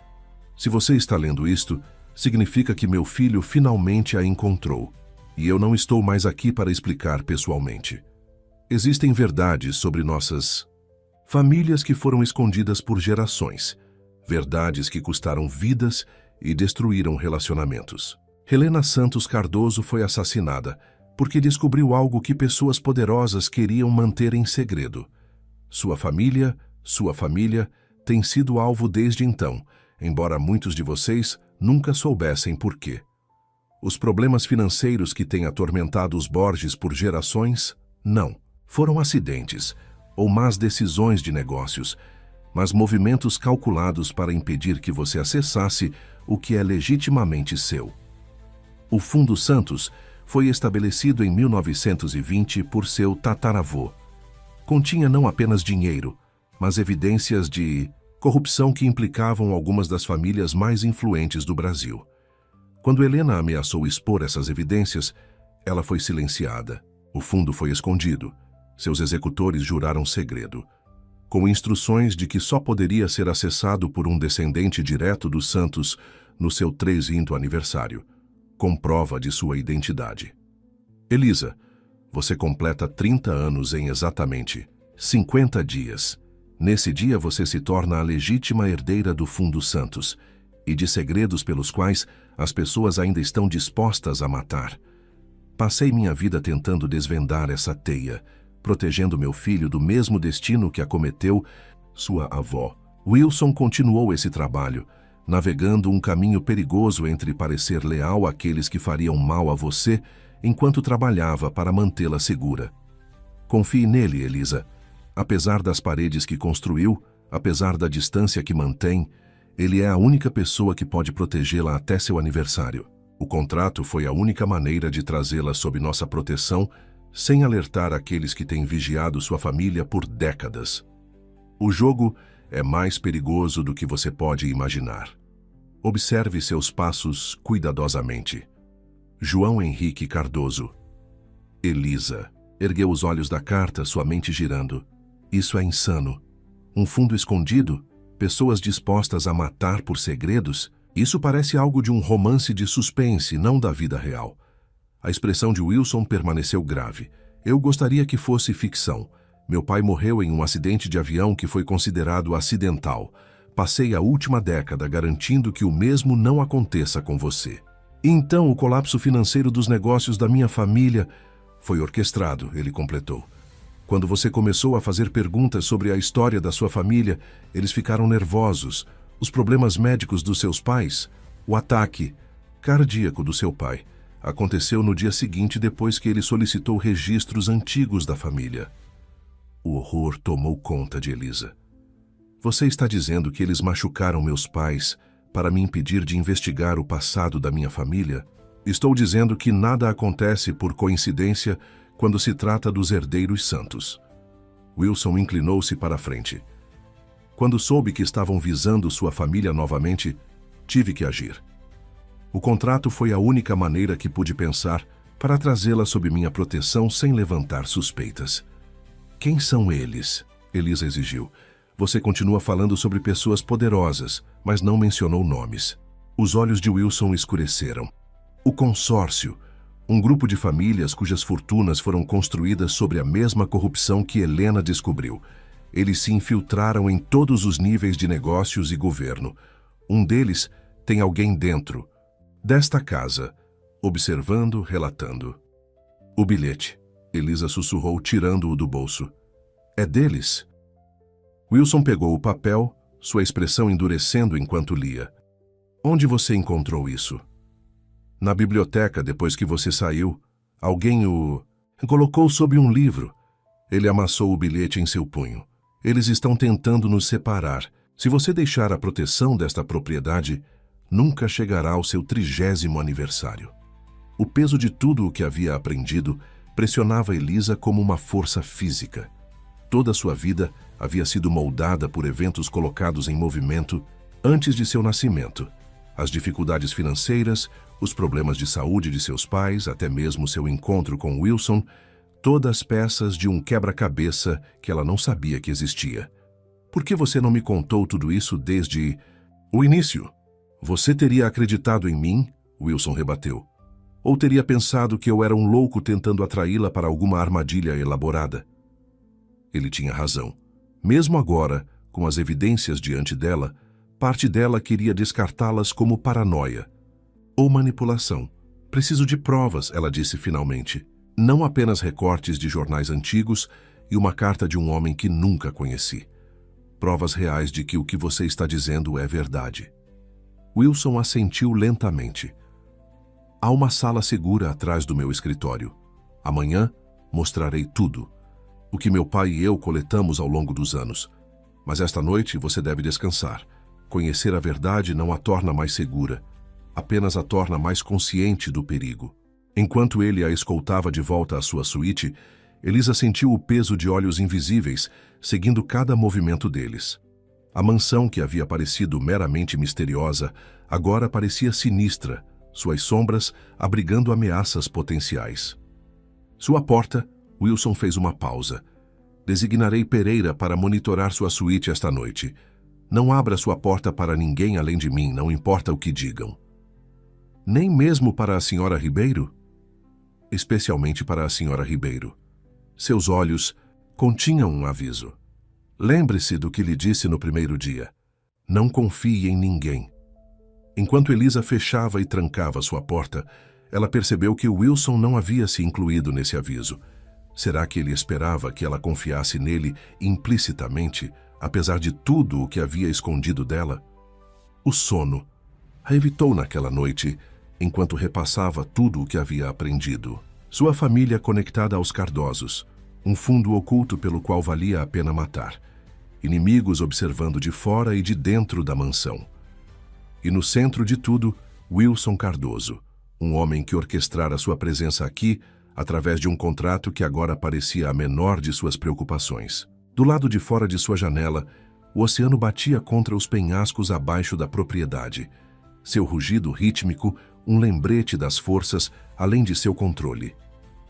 Se você está lendo isto, significa que meu filho finalmente a encontrou. E eu não estou mais aqui para explicar pessoalmente. Existem verdades sobre nossas famílias que foram escondidas por gerações. Verdades que custaram vidas e destruíram relacionamentos. Helena Santos Cardoso foi assassinada porque descobriu algo que pessoas poderosas queriam manter em segredo. Sua família, tem sido alvo desde então, embora muitos de vocês nunca soubessem por quê. Os problemas financeiros que têm atormentado os Borges por gerações, não. Foram acidentes ou más decisões de negócios, mas movimentos calculados para impedir que você acessasse o que é legitimamente seu. O Fundo Santos foi estabelecido em 1920 por seu tataravô. Continha não apenas dinheiro, mas evidências de corrupção que implicavam algumas das famílias mais influentes do Brasil. Quando Helena ameaçou expor essas evidências, ela foi silenciada. O fundo foi escondido. Seus executores juraram segredo, com instruções de que só poderia ser acessado por um descendente direto dos Santos no seu 300º aniversário, com prova de sua identidade. Elisa, você completa 30 anos em exatamente 50 dias. Nesse dia você se torna a legítima herdeira do Fundo Santos e de segredos pelos quais as pessoas ainda estão dispostas a matar. Passei minha vida tentando desvendar essa teia, protegendo meu filho do mesmo destino que acometeu sua avó. Wilson continuou esse trabalho, navegando um caminho perigoso entre parecer leal àqueles que fariam mal a você, enquanto trabalhava para mantê-la segura. Confie nele, Elisa. Apesar das paredes que construiu, apesar da distância que mantém, ele é a única pessoa que pode protegê-la até seu aniversário. O contrato foi a única maneira de trazê-la sob nossa proteção, sem alertar aqueles que têm vigiado sua família por décadas. O jogo é mais perigoso do que você pode imaginar. Observe seus passos cuidadosamente. João Henrique Cardoso. Elisa. Ergueu os olhos da carta, sua mente girando. Isso é insano. Um fundo escondido? Pessoas dispostas a matar por segredos? Isso parece algo de um romance de suspense, não da vida real. A expressão de Wilson permaneceu grave. Eu gostaria que fosse ficção. Meu pai morreu em um acidente de avião que foi considerado acidental. Passei a última década garantindo que o mesmo não aconteça com você. Então o colapso financeiro dos negócios da minha família foi orquestrado, ele completou. Quando você começou a fazer perguntas sobre a história da sua família, eles ficaram nervosos. Os problemas médicos dos seus pais, o ataque cardíaco do seu pai, aconteceu no dia seguinte depois que ele solicitou registros antigos da família. O horror tomou conta de Elisa. Você está dizendo que eles machucaram meus pais para me impedir de investigar o passado da minha família? Estou dizendo que nada acontece por coincidência quando se trata dos herdeiros santos. Wilson inclinou-se para a frente. Quando soube que estavam visando sua família novamente, tive que agir. O contrato foi a única maneira que pude pensar para trazê-la sob minha proteção sem levantar suspeitas. Quem são eles? Elisa exigiu. Você continua falando sobre pessoas poderosas, mas não mencionou nomes. Os olhos de Wilson escureceram. O consórcio, um grupo de famílias cujas fortunas foram construídas sobre a mesma corrupção que Helena descobriu. Eles se infiltraram em todos os níveis de negócios e governo. Um deles tem alguém dentro desta casa, observando, relatando. O bilhete, Elisa sussurrou, tirando-o do bolso. É deles? Wilson pegou o papel, sua expressão endurecendo enquanto lia. Onde você encontrou isso? Na biblioteca, depois que você saiu. Alguém o colocou sob um livro. Ele amassou o bilhete em seu punho. Eles estão tentando nos separar. Se você deixar a proteção desta propriedade, nunca chegará ao seu 30º aniversário. O peso de tudo o que havia aprendido pressionava Elisa como uma força física. Toda a sua vida havia sido moldada por eventos colocados em movimento antes de seu nascimento. As dificuldades financeiras, os problemas de saúde de seus pais, até mesmo seu encontro com Wilson, todas peças de um quebra-cabeça que ela não sabia que existia. Por que você não me contou tudo isso desde o início? Você teria acreditado em mim? Wilson rebateu. Ou teria pensado que eu era um louco tentando atraí-la para alguma armadilha elaborada? Ele tinha razão. Mesmo agora, com as evidências diante dela, parte dela queria descartá-las como paranoia ou manipulação. Preciso de provas, ela disse finalmente. Não apenas recortes de jornais antigos e uma carta de um homem que nunca conheci. Provas reais de que o que você está dizendo é verdade. Wilson assentiu lentamente. Há uma sala segura atrás do meu escritório. Amanhã mostrarei tudo. O que meu pai e eu coletamos ao longo dos anos. Mas esta noite você deve descansar. Conhecer a verdade não a torna mais segura, apenas a torna mais consciente do perigo. Enquanto ele a escoltava de volta à sua suíte, Elisa sentiu o peso de olhos invisíveis, seguindo cada movimento deles. A mansão, que havia parecido meramente misteriosa, agora parecia sinistra, suas sombras abrigando ameaças potenciais. Sua porta, Wilson fez uma pausa. Designarei Pereira para monitorar sua suíte esta noite. Não abra sua porta para ninguém além de mim, não importa o que digam. Nem mesmo para a senhora Ribeiro? Especialmente para a senhora Ribeiro. Seus olhos continham um aviso. Lembre-se do que lhe disse no primeiro dia. Não confie em ninguém. Enquanto Elisa fechava e trancava sua porta, ela percebeu que Wilson não havia se incluído nesse aviso. Será que ele esperava que ela confiasse nele implicitamente, apesar de tudo o que havia escondido dela? O sono a evitou naquela noite, enquanto repassava tudo o que havia aprendido. Sua família conectada aos Cardosos, um fundo oculto pelo qual valia a pena matar. Inimigos observando de fora e de dentro da mansão. E no centro de tudo, Wilson Cardoso, um homem que orquestrara sua presença aqui através de um contrato que agora parecia a menor de suas preocupações. Do lado de fora de sua janela, o oceano batia contra os penhascos abaixo da propriedade. Seu rugido rítmico, um lembrete das forças, além de seu controle.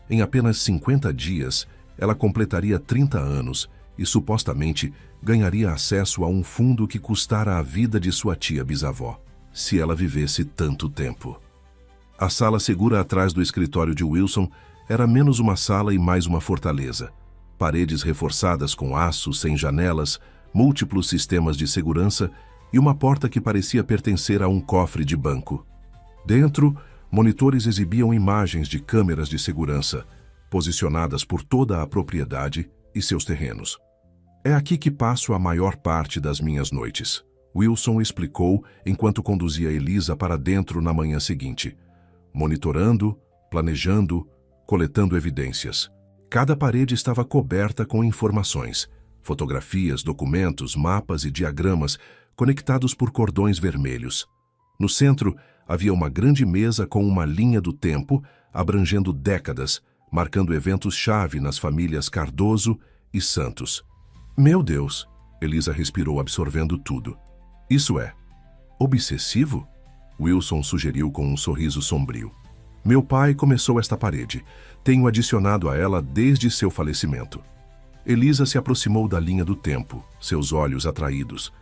Em apenas 50 dias, ela completaria 30 anos e, supostamente, ganharia acesso a um fundo que custara a vida de sua tia-bisavó, se ela vivesse tanto tempo. A sala segura atrás do escritório de Wilson era menos uma sala e mais uma fortaleza. Paredes reforçadas com aço, sem janelas, múltiplos sistemas de segurança e uma porta que parecia pertencer a um cofre de banco. Dentro, monitores exibiam imagens de câmeras de segurança, posicionadas por toda a propriedade e seus terrenos. É aqui que passo a maior parte das minhas noites, Wilson explicou enquanto conduzia Elisa para dentro na manhã seguinte, monitorando, planejando, coletando evidências. Cada parede estava coberta com informações, fotografias, documentos, mapas e diagramas conectados por cordões vermelhos. No centro, havia uma grande mesa com uma linha do tempo abrangendo décadas, marcando eventos-chave nas famílias Cardoso e Santos. Meu Deus! Elisa respirou, absorvendo tudo. Isso é obsessivo? Wilson sugeriu com um sorriso sombrio. Meu pai começou esta parede. Tenho adicionado a ela desde seu falecimento. Elisa se aproximou da linha do tempo, seus olhos atraídos,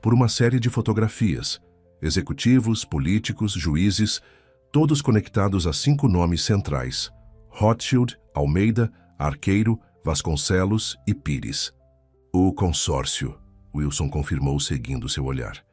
por uma série de fotografias, executivos, políticos, juízes, todos conectados a 5 nomes centrais: Rothschild, Almeida, Arqueiro, Vasconcelos e Pires. O consórcio, Wilson confirmou seguindo seu olhar.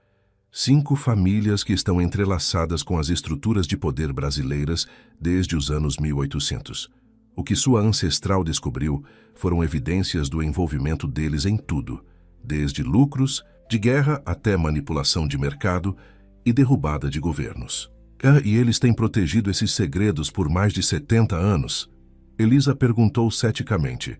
5 famílias que estão entrelaçadas com as estruturas de poder brasileiras desde os anos 1800. O que sua ancestral descobriu foram evidências do envolvimento deles em tudo, desde lucros, de guerra até manipulação de mercado e derrubada de governos. E eles têm protegido esses segredos por mais de 70 anos? Elisa perguntou ceticamente.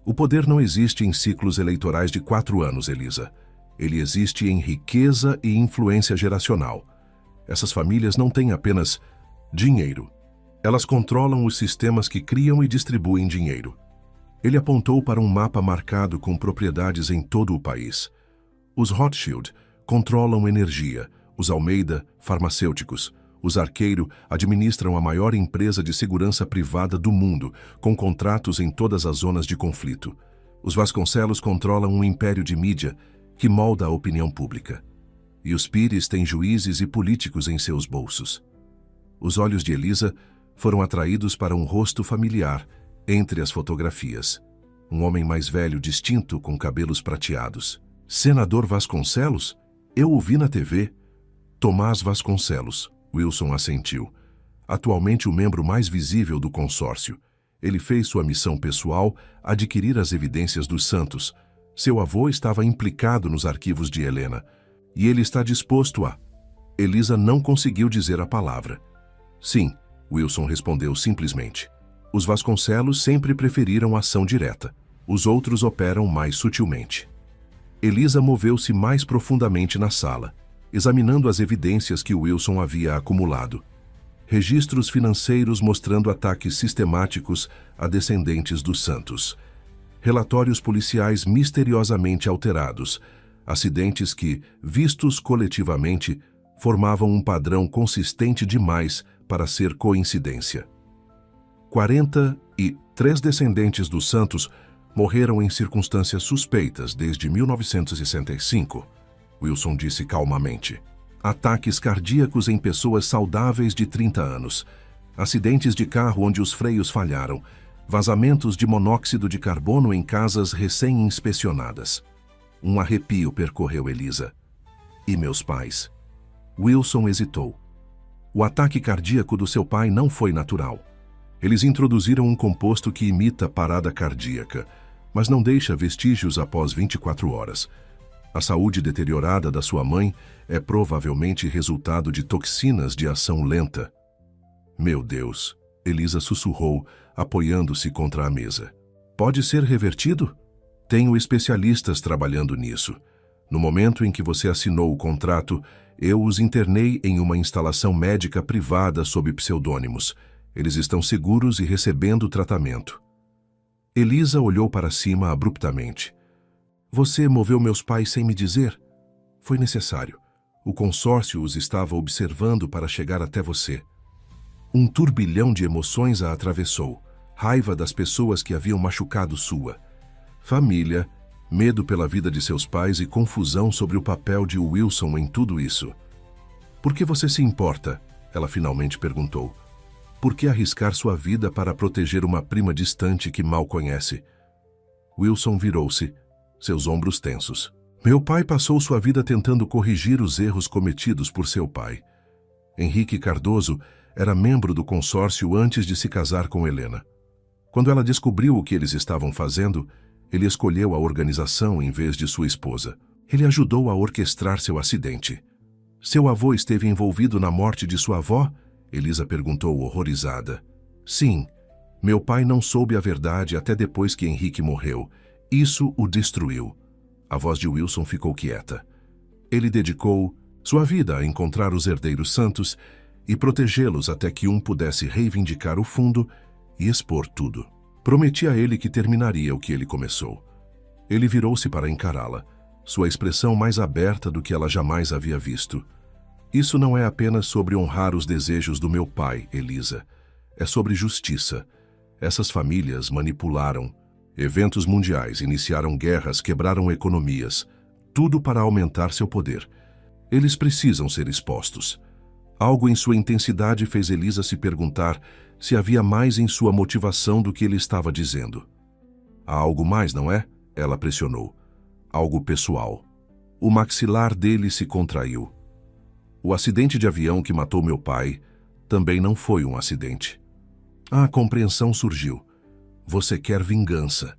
O poder não existe em ciclos eleitorais de 4 anos, Elisa. Ele existe em riqueza e influência geracional. Essas famílias não têm apenas dinheiro. Elas controlam os sistemas que criam e distribuem dinheiro. Ele apontou para um mapa marcado com propriedades em todo o país. Os Rothschild controlam energia, os Almeida, farmacêuticos. Os Arqueiro administram a maior empresa de segurança privada do mundo, com contratos em todas as zonas de conflito. Os Vasconcelos controlam um império de mídia que molda a opinião pública. E os Pires têm juízes e políticos em seus bolsos. Os olhos de Elisa foram atraídos para um rosto familiar entre as fotografias. Um homem mais velho, distinto, com cabelos prateados. Senador Vasconcelos? Eu o vi na TV. Tomás Vasconcelos, Wilson assentiu. Atualmente o membro mais visível do consórcio. Ele fez sua missão pessoal adquirir as evidências dos Santos. Seu avô estava implicado nos arquivos de Helena. E ele está disposto a... Elisa não conseguiu dizer a palavra. Sim, Wilson respondeu simplesmente. Os Vasconcelos sempre preferiram ação direta. Os outros operam mais sutilmente. Elisa moveu-se mais profundamente na sala, examinando as evidências que Wilson havia acumulado. Registros financeiros mostrando ataques sistemáticos a descendentes dos Santos. Relatórios policiais misteriosamente alterados. Acidentes que, vistos coletivamente, formavam um padrão consistente demais para ser coincidência. 40 3 descendentes dos Santos morreram em circunstâncias suspeitas desde 1965, Wilson disse calmamente. Ataques cardíacos em pessoas saudáveis de 30 anos, acidentes de carro onde os freios falharam, vazamentos de monóxido de carbono em casas recém-inspecionadas. Um arrepio percorreu Elisa. E meus pais? Wilson hesitou. O ataque cardíaco do seu pai não foi natural. Eles introduziram um composto que imita parada cardíaca, mas não deixa vestígios após 24 horas. A saúde deteriorada da sua mãe é provavelmente resultado de toxinas de ação lenta. Meu Deus, Elisa sussurrou, apoiando-se contra a mesa. Pode ser revertido? Tenho especialistas trabalhando nisso. No momento em que você assinou o contrato, eu os internei em uma instalação médica privada sob pseudônimos. Eles estão seguros e recebendo tratamento. Elisa olhou para cima abruptamente. Você moveu meus pais sem me dizer? Foi necessário. O consórcio os estava observando para chegar até você. Um turbilhão de emoções a atravessou. Raiva das pessoas que haviam machucado sua. Família, medo pela vida de seus pais e confusão sobre o papel de Wilson em tudo isso. Por que você se importa? Ela finalmente perguntou. Por que arriscar sua vida para proteger uma prima distante que mal conhece? Wilson virou-se, seus ombros tensos. Meu pai passou sua vida tentando corrigir os erros cometidos por seu pai. Henrique Cardoso era membro do consórcio antes de se casar com Helena. Quando ela descobriu o que eles estavam fazendo, ele escolheu a organização em vez de sua esposa. Ele ajudou a orquestrar seu acidente. Seu avô esteve envolvido na morte de sua avó? Elisa perguntou horrorizada. Sim, meu pai não soube a verdade até depois que Henrique morreu. Isso o destruiu. A voz de Wilson ficou quieta. Ele dedicou sua vida a encontrar os herdeiros santos e protegê-los até que um pudesse reivindicar o fundo e expor tudo. Prometi a ele que terminaria o que ele começou. Ele virou-se para encará-la, sua expressão mais aberta do que ela jamais havia visto. Isso não é apenas sobre honrar os desejos do meu pai, Elisa. É sobre justiça. Essas famílias manipularam. Eventos mundiais iniciaram guerras, quebraram economias. Tudo para aumentar seu poder. Eles precisam ser expostos. Algo em sua intensidade fez Elisa se perguntar se havia mais em sua motivação do que ele estava dizendo. Há algo mais, não é? Ela pressionou. Algo pessoal. O maxilar dele se contraiu. O acidente de avião que matou meu pai também não foi um acidente. A compreensão surgiu. Você quer vingança.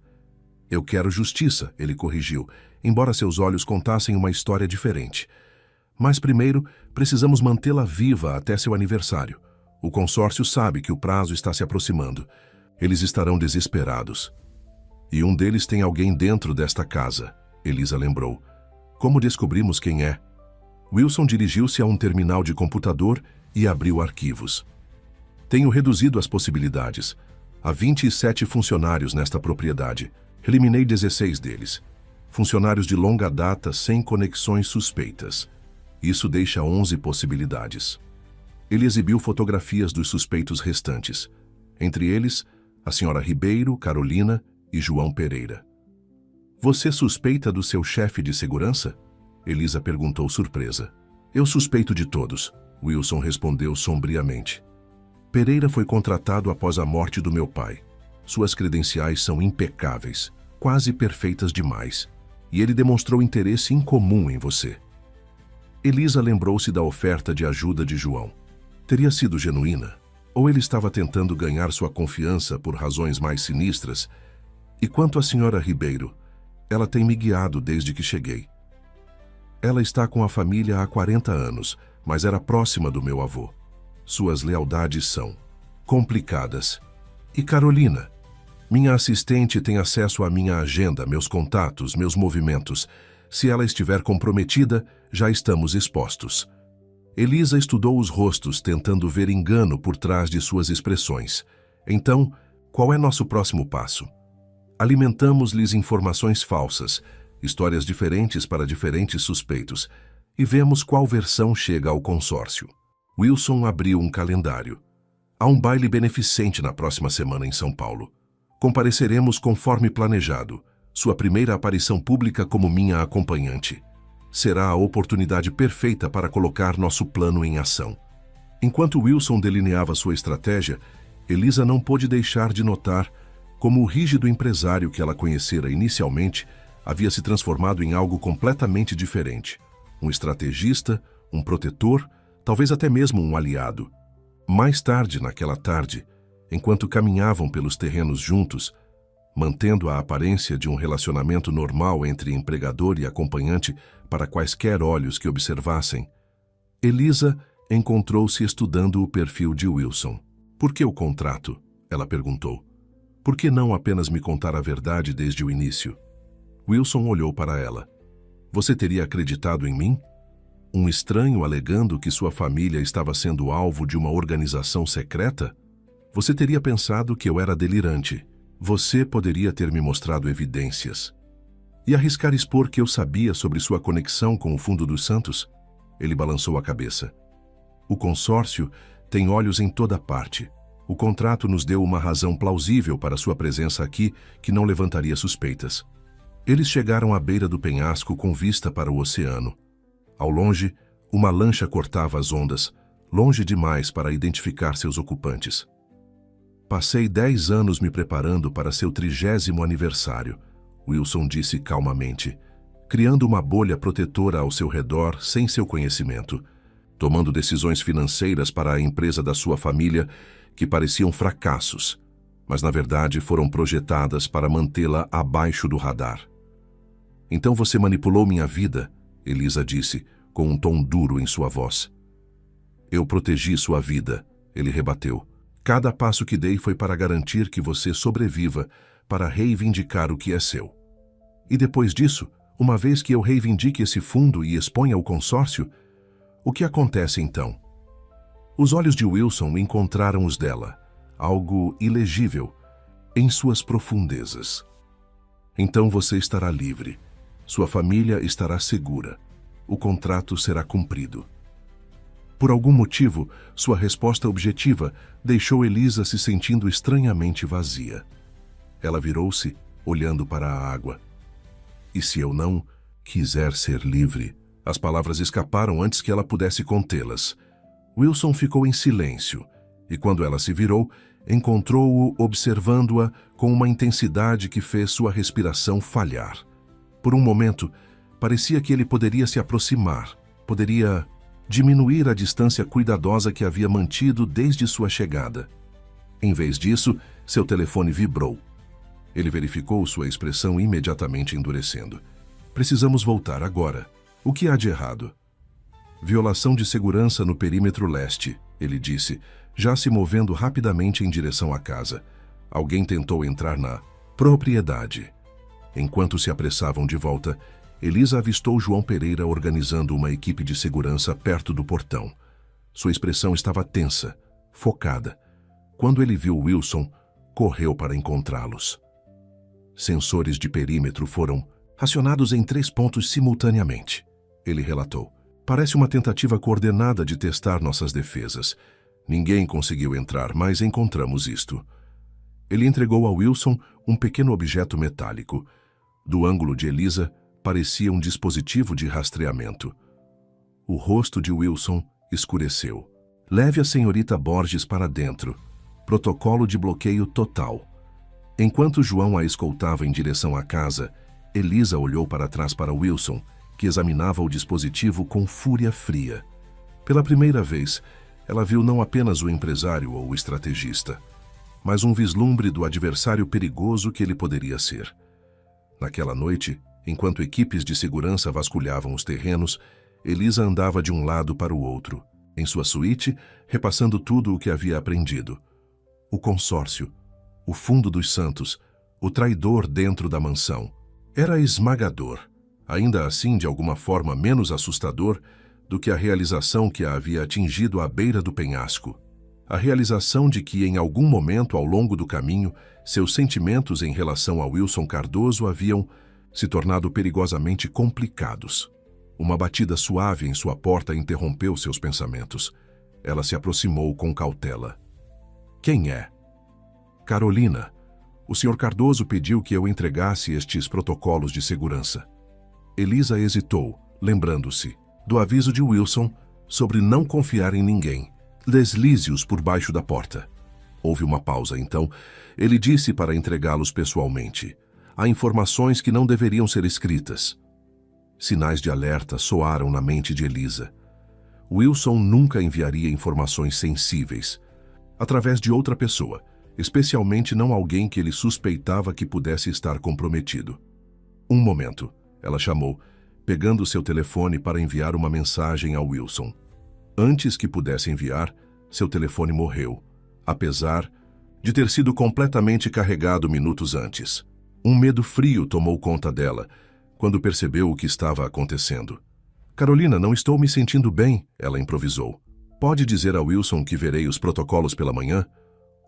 Eu quero justiça, ele corrigiu, embora seus olhos contassem uma história diferente. Mas primeiro, precisamos mantê-la viva até seu aniversário. O consórcio sabe que o prazo está se aproximando. Eles estarão desesperados. E um deles tem alguém dentro desta casa, Elisa lembrou. Como descobrimos quem é? Wilson dirigiu-se a um terminal de computador e abriu arquivos. Tenho reduzido as possibilidades. Há 27 funcionários nesta propriedade. Eliminei 16 deles. Funcionários de longa data sem conexões suspeitas. Isso deixa 11 possibilidades. Ele exibiu fotografias dos suspeitos restantes. Entre eles, a senhora Ribeiro, Carolina e João Pereira. Você suspeita do seu chefe de segurança? Elisa perguntou surpresa. Eu suspeito de todos, Wilson respondeu sombriamente. Pereira foi contratado após a morte do meu pai. Suas credenciais são impecáveis, quase perfeitas demais, e ele demonstrou interesse incomum em você. Elisa lembrou-se da oferta de ajuda de João. Teria sido genuína? Ou ele estava tentando ganhar sua confiança por razões mais sinistras? E quanto à senhora Ribeiro, ela tem me guiado desde que cheguei. Ela está com a família há 40 anos, mas era próxima do meu avô. Suas lealdades são complicadas. E Carolina? Minha assistente tem acesso à minha agenda, meus contatos, meus movimentos. Se ela estiver comprometida, já estamos expostos. Elisa estudou os rostos, tentando ver engano por trás de suas expressões. Então, qual é nosso próximo passo? Alimentamos-lhes informações falsas, histórias diferentes para diferentes suspeitos, e vemos qual versão chega ao consórcio. Wilson abriu um calendário. Há um baile beneficente na próxima semana em São Paulo. Compareceremos conforme planejado. Sua primeira aparição pública como minha acompanhante. Será a oportunidade perfeita para colocar nosso plano em ação. Enquanto Wilson delineava sua estratégia, Elisa não pôde deixar de notar como o rígido empresário que ela conhecera inicialmente havia se transformado em algo completamente diferente. Um estrategista, um protetor, talvez até mesmo um aliado. Mais tarde, naquela tarde, enquanto caminhavam pelos terrenos juntos, mantendo a aparência de um relacionamento normal entre empregador e acompanhante para quaisquer olhos que observassem, Elisa encontrou-se estudando o perfil de Wilson. Por que o contrato? Ela perguntou. Por que não apenas me contar a verdade desde o início? Wilson olhou para ela. Você teria acreditado em mim? Um estranho alegando que sua família estava sendo alvo de uma organização secreta? Você teria pensado que eu era delirante. Você poderia ter me mostrado evidências. E arriscar expor que eu sabia sobre sua conexão com o Fundo dos Santos? Ele balançou a cabeça. O consórcio tem olhos em toda parte. O contrato nos deu uma razão plausível para sua presença aqui que não levantaria suspeitas. Eles chegaram à beira do penhasco com vista para o oceano. Ao longe, uma lancha cortava as ondas, longe demais para identificar seus ocupantes. Passei 10 anos me preparando para seu 30º aniversário, Wilson disse calmamente, criando uma bolha protetora ao seu redor sem seu conhecimento, tomando decisões financeiras para a empresa da sua família que pareciam fracassos, mas na verdade foram projetadas para mantê-la abaixo do radar. Então você manipulou minha vida, Elisa disse, com um tom duro em sua voz. Eu protegi sua vida, ele rebateu. Cada passo que dei foi para garantir que você sobreviva, para reivindicar o que é seu. E depois disso, uma vez que eu reivindique esse fundo e exponha o consórcio, o que acontece então? Os olhos de Wilson encontraram os dela, algo ilegível, em suas profundezas. Então você estará livre. Sua família estará segura. O contrato será cumprido. Por algum motivo, sua resposta objetiva deixou Elisa se sentindo estranhamente vazia. Ela virou-se, olhando para a água. E se eu não quiser ser livre? As palavras escaparam antes que ela pudesse contê-las. Wilson ficou em silêncio, e quando ela se virou, encontrou-o observando-a com uma intensidade que fez sua respiração falhar. Por um momento, parecia que ele poderia se aproximar, poderia diminuir a distância cuidadosa que havia mantido desde sua chegada. Em vez disso, seu telefone vibrou. Ele verificou sua expressão imediatamente endurecendo. Precisamos voltar agora. O que há de errado? Violação de segurança no perímetro leste, ele disse, já se movendo rapidamente em direção à casa. Alguém tentou entrar na propriedade. Enquanto se apressavam de volta, Elisa avistou João Pereira organizando uma equipe de segurança perto do portão. Sua expressão estava tensa, focada. Quando ele viu Wilson, correu para encontrá-los. Sensores de perímetro foram acionados em 3 pontos simultaneamente, ele relatou. Parece uma tentativa coordenada de testar nossas defesas. Ninguém conseguiu entrar, mas encontramos isto. Ele entregou a Wilson um pequeno objeto metálico. Do ângulo de Elisa, parecia um dispositivo de rastreamento. O rosto de Wilson escureceu. Leve a senhorita Borges para dentro. Protocolo de bloqueio total. Enquanto João a escoltava em direção à casa, Elisa olhou para trás para Wilson, que examinava o dispositivo com fúria fria. Pela primeira vez, ela viu não apenas o empresário ou o estrategista, mas um vislumbre do adversário perigoso que ele poderia ser. Naquela noite, enquanto equipes de segurança vasculhavam os terrenos, Elisa andava de um lado para o outro, em sua suíte, repassando tudo o que havia aprendido. O consórcio, o Fundo dos Santos, o traidor dentro da mansão. Era esmagador, ainda assim de alguma forma menos assustador do que a realização que a havia atingido à beira do penhasco. A realização de que, em algum momento ao longo do caminho, seus sentimentos em relação a Wilson Cardoso haviam se tornado perigosamente complicados. Uma batida suave em sua porta interrompeu seus pensamentos. Ela se aproximou com cautela. Quem é? Carolina, O Sr. Cardoso pediu que eu entregasse estes protocolos de segurança. Elisa hesitou, lembrando-se do aviso de Wilson sobre não confiar em ninguém. Deslize-os por baixo da porta. Houve uma pausa, então. Ele disse para entregá-los pessoalmente. Há informações que não deveriam ser escritas. Sinais de alerta soaram na mente de Elisa. Wilson nunca enviaria informações sensíveis através de outra pessoa, especialmente não alguém que ele suspeitava que pudesse estar comprometido. Um momento, ela chamou, pegando seu telefone para enviar uma mensagem ao Wilson. Antes que pudesse enviar, seu telefone morreu, apesar de ter sido completamente carregado minutos antes. Um medo frio tomou conta dela quando percebeu o que estava acontecendo. Carolina, não estou me sentindo bem, ela improvisou. Pode dizer a Wilson que verei os protocolos pela manhã?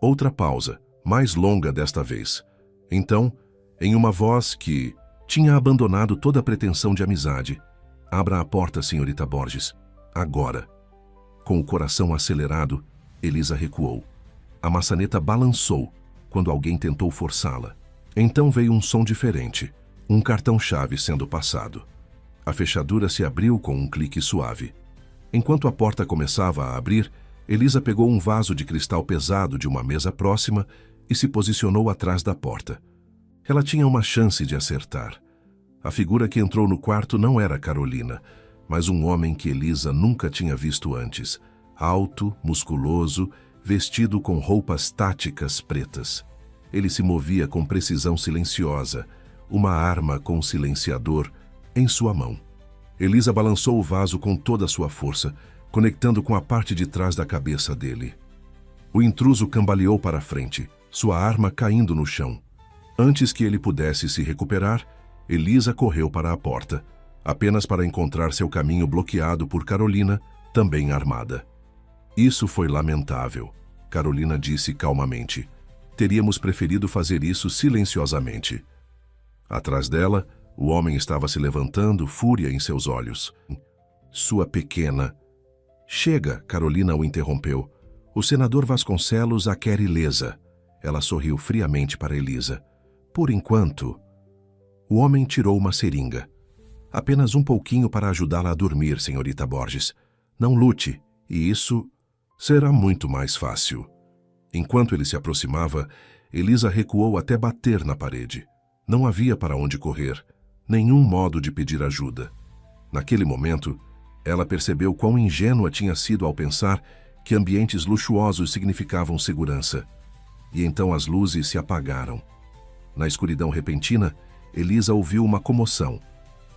Outra pausa, mais longa desta vez. Então, em uma voz que tinha abandonado toda a pretensão de amizade. Abra a porta, senhorita Borges. Agora. Com o coração acelerado, Elisa recuou. A maçaneta balançou quando alguém tentou forçá-la. Então veio um som diferente, um cartão-chave sendo passado. A fechadura se abriu com um clique suave. Enquanto a porta começava a abrir, Elisa pegou um vaso de cristal pesado de uma mesa próxima e se posicionou atrás da porta. Ela tinha uma chance de acertar. A figura que entrou no quarto não era Carolina, mas um homem que Elisa nunca tinha visto antes. Alto, musculoso, vestido com roupas táticas pretas. Ele se movia com precisão silenciosa, uma arma com silenciador em sua mão. Elisa balançou o vaso com toda a sua força, conectando com a parte de trás da cabeça dele. O intruso cambaleou para a frente, sua arma caindo no chão. Antes que ele pudesse se recuperar, Elisa correu para a porta, apenas para encontrar seu caminho bloqueado por Carolina, também armada. Isso foi lamentável, Carolina disse calmamente. Teríamos preferido fazer isso silenciosamente. Atrás dela, o homem estava se levantando, fúria em seus olhos. Sua pequena... Chega, Carolina o interrompeu. O senador Vasconcelos a quer ilesa. Ela sorriu friamente para Elisa. Por enquanto... O homem tirou uma seringa. Apenas um pouquinho para ajudá-la a dormir, senhorita Borges. Não lute, e isso será muito mais fácil. Enquanto ele se aproximava, Elisa recuou até bater na parede. Não havia para onde correr, nenhum modo de pedir ajuda. Naquele momento, ela percebeu quão ingênua tinha sido ao pensar que ambientes luxuosos significavam segurança. E então as luzes se apagaram. Na escuridão repentina, Elisa ouviu uma comoção,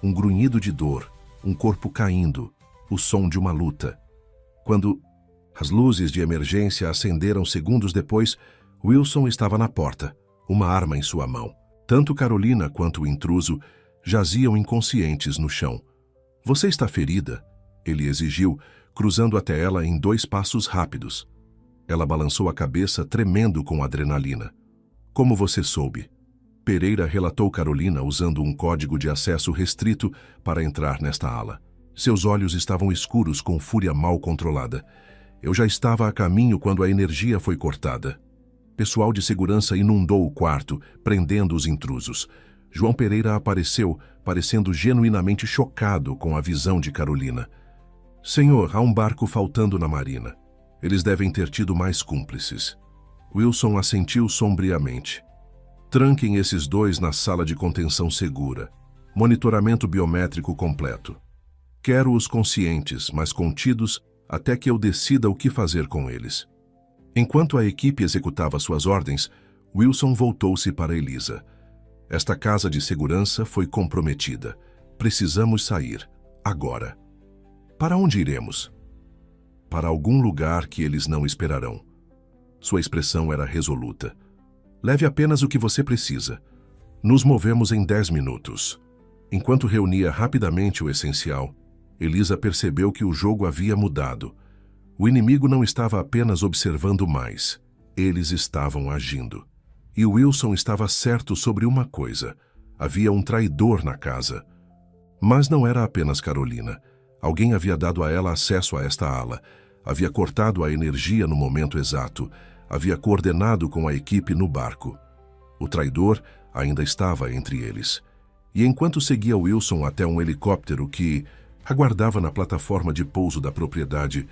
um grunhido de dor, um corpo caindo, o som de uma luta. Quando as luzes de emergência acenderam segundos depois, Wilson estava na porta, uma arma em sua mão. Tanto Carolina quanto o intruso jaziam inconscientes no chão. Você está ferida? Ele exigiu, cruzando até ela em 2 passos rápidos. Ela balançou a cabeça, tremendo com adrenalina. Como você soube? Pereira relatou Carolina usando um código de acesso restrito para entrar nesta ala. Seus olhos estavam escuros com fúria mal controlada. Eu já estava a caminho quando a energia foi cortada. Pessoal de segurança inundou o quarto, prendendo os intrusos. João Pereira apareceu, parecendo genuinamente chocado com a visão de Carolina. Senhor, há um barco faltando na marina. Eles devem ter tido mais cúmplices. Wilson assentiu sombriamente. Tranquem esses 2 na sala de contenção segura. Monitoramento biométrico completo. Quero-os conscientes, mas contidos, até que eu decida o que fazer com eles. Enquanto a equipe executava suas ordens, Wilson voltou-se para Elisa. Esta casa de segurança foi comprometida. Precisamos sair, agora. Para onde iremos? Para algum lugar que eles não esperarão. Sua expressão era resoluta. Leve apenas o que você precisa. Nos movemos em 10 minutos. Enquanto reunia rapidamente o essencial, Elisa percebeu que o jogo havia mudado. O inimigo não estava apenas observando mais. Eles estavam agindo. E Wilson estava certo sobre uma coisa. Havia um traidor na casa. Mas não era apenas Carolina. Alguém havia dado a ela acesso a esta ala. Havia cortado a energia no momento exato. Havia coordenado com a equipe no barco. O traidor ainda estava entre eles. E enquanto seguia Wilson até um helicóptero que aguardava na plataforma de pouso da propriedade,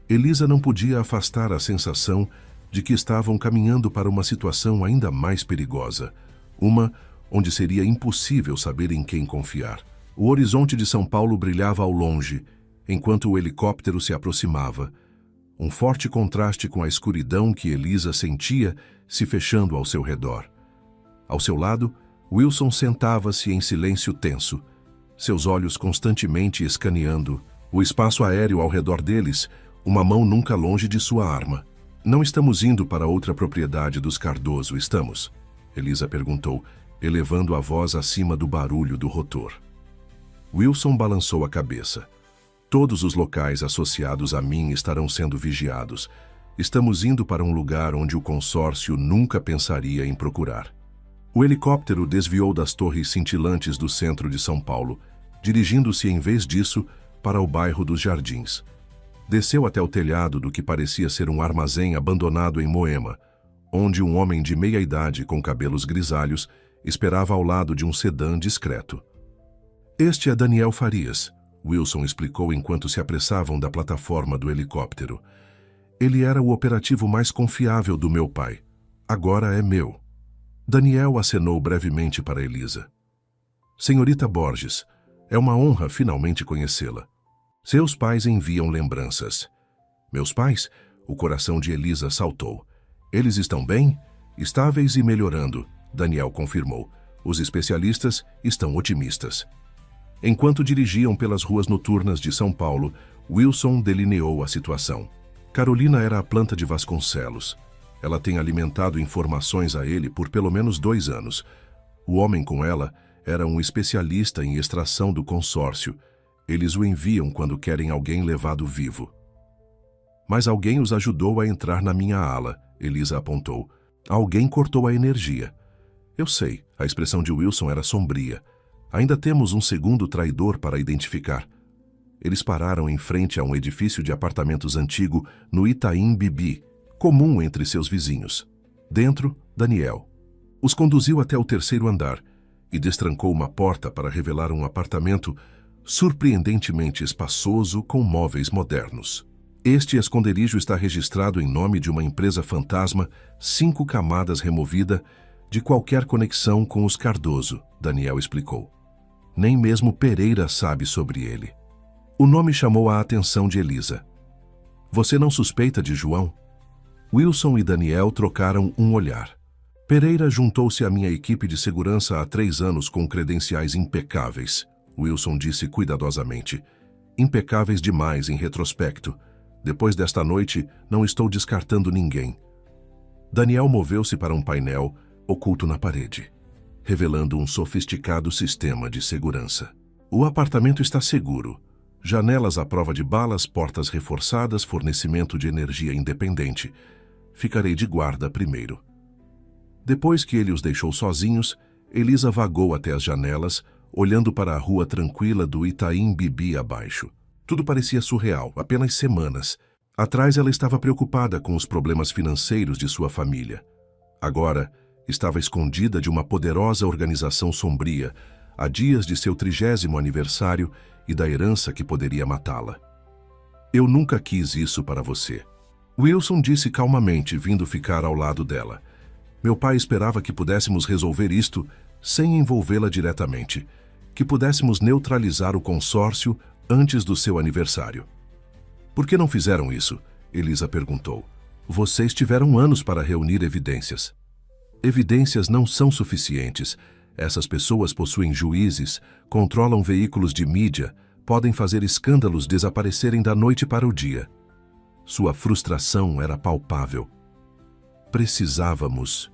Elisa não podia afastar a sensação de que estavam caminhando para uma situação ainda mais perigosa, uma onde seria impossível saber em quem confiar. O horizonte de São Paulo brilhava ao longe, enquanto o helicóptero se aproximava, um forte contraste com a escuridão que Elisa sentia se fechando ao seu redor. Ao seu lado, Wilson sentava-se em silêncio tenso, seus olhos constantemente escaneando o espaço aéreo ao redor deles, uma mão nunca longe de sua arma. Não estamos indo para outra propriedade dos Cardoso, estamos? Elisa perguntou, elevando a voz acima do barulho do rotor. Wilson balançou a cabeça. Todos os locais associados a mim estarão sendo vigiados. Estamos indo para um lugar onde o consórcio nunca pensaria em procurar. O helicóptero desviou das torres cintilantes do centro de São Paulo, dirigindo-se em vez disso para o bairro dos Jardins. Desceu até o telhado do que parecia ser um armazém abandonado em Moema, onde um homem de meia-idade com cabelos grisalhos esperava ao lado de um sedã discreto. Este é Daniel Farias, Wilson explicou enquanto se apressavam da plataforma do helicóptero. Ele era o operativo mais confiável do meu pai. Agora é meu. Daniel acenou brevemente para Elisa. Senhorita Borges, é uma honra finalmente conhecê-la. Seus pais enviam lembranças. Meus pais? O coração de Elisa saltou. Eles estão bem? Estáveis e melhorando, Daniel confirmou. Os especialistas estão otimistas. Enquanto dirigiam pelas ruas noturnas de São Paulo, Wilson delineou a situação. Carolina era a planta de Vasconcelos. Ela tem alimentado informações a ele por pelo menos 2 anos. O homem com ela era um especialista em extração do consórcio. Eles o enviam quando querem alguém levado vivo. Mas alguém os ajudou a entrar na minha ala, Elisa apontou. Alguém cortou a energia. Eu sei, a expressão de Wilson era sombria. Ainda temos um segundo traidor para identificar. Eles pararam em frente a um edifício de apartamentos antigo no Itaim Bibi, comum entre seus vizinhos. Dentro, Daniel. Os conduziu até o 3º andar e destrancou uma porta para revelar um apartamento surpreendentemente espaçoso com móveis modernos. Este esconderijo está registrado em nome de uma empresa fantasma 5 camadas removida de qualquer conexão com os Cardoso, Daniel explicou. Nem mesmo Pereira sabe sobre ele. O nome chamou a atenção de Elisa. Você não suspeita de João? Wilson e Daniel trocaram um olhar. Pereira juntou-se à minha equipe de segurança há 3 anos com credenciais impecáveis, Wilson disse cuidadosamente. Impecáveis demais em retrospecto. Depois desta noite, não estou descartando ninguém. Daniel moveu-se para um painel oculto na parede, revelando um sofisticado sistema de segurança. O apartamento está seguro. Janelas à prova de balas, portas reforçadas, fornecimento de energia independente. Ficarei de guarda primeiro. Depois que ele os deixou sozinhos, Elisa vagou até as janelas, olhando para a rua tranquila do Itaim Bibi abaixo. Tudo parecia surreal, apenas semanas. Atrás ela estava preocupada com os problemas financeiros de sua família. Agora, estava escondida de uma poderosa organização sombria, a dias de seu 30º aniversário e da herança que poderia matá-la. Eu nunca quis isso para você. Wilson disse calmamente, vindo ficar ao lado dela. Meu pai esperava que pudéssemos resolver isto sem envolvê-la diretamente, que pudéssemos neutralizar o consórcio antes do seu aniversário. Por que não fizeram isso? Elisa perguntou. Vocês tiveram anos para reunir evidências. Evidências não são suficientes. Essas pessoas possuem juízes, controlam veículos de mídia, podem fazer escândalos desaparecerem da noite para o dia. Sua frustração era palpável. Precisávamos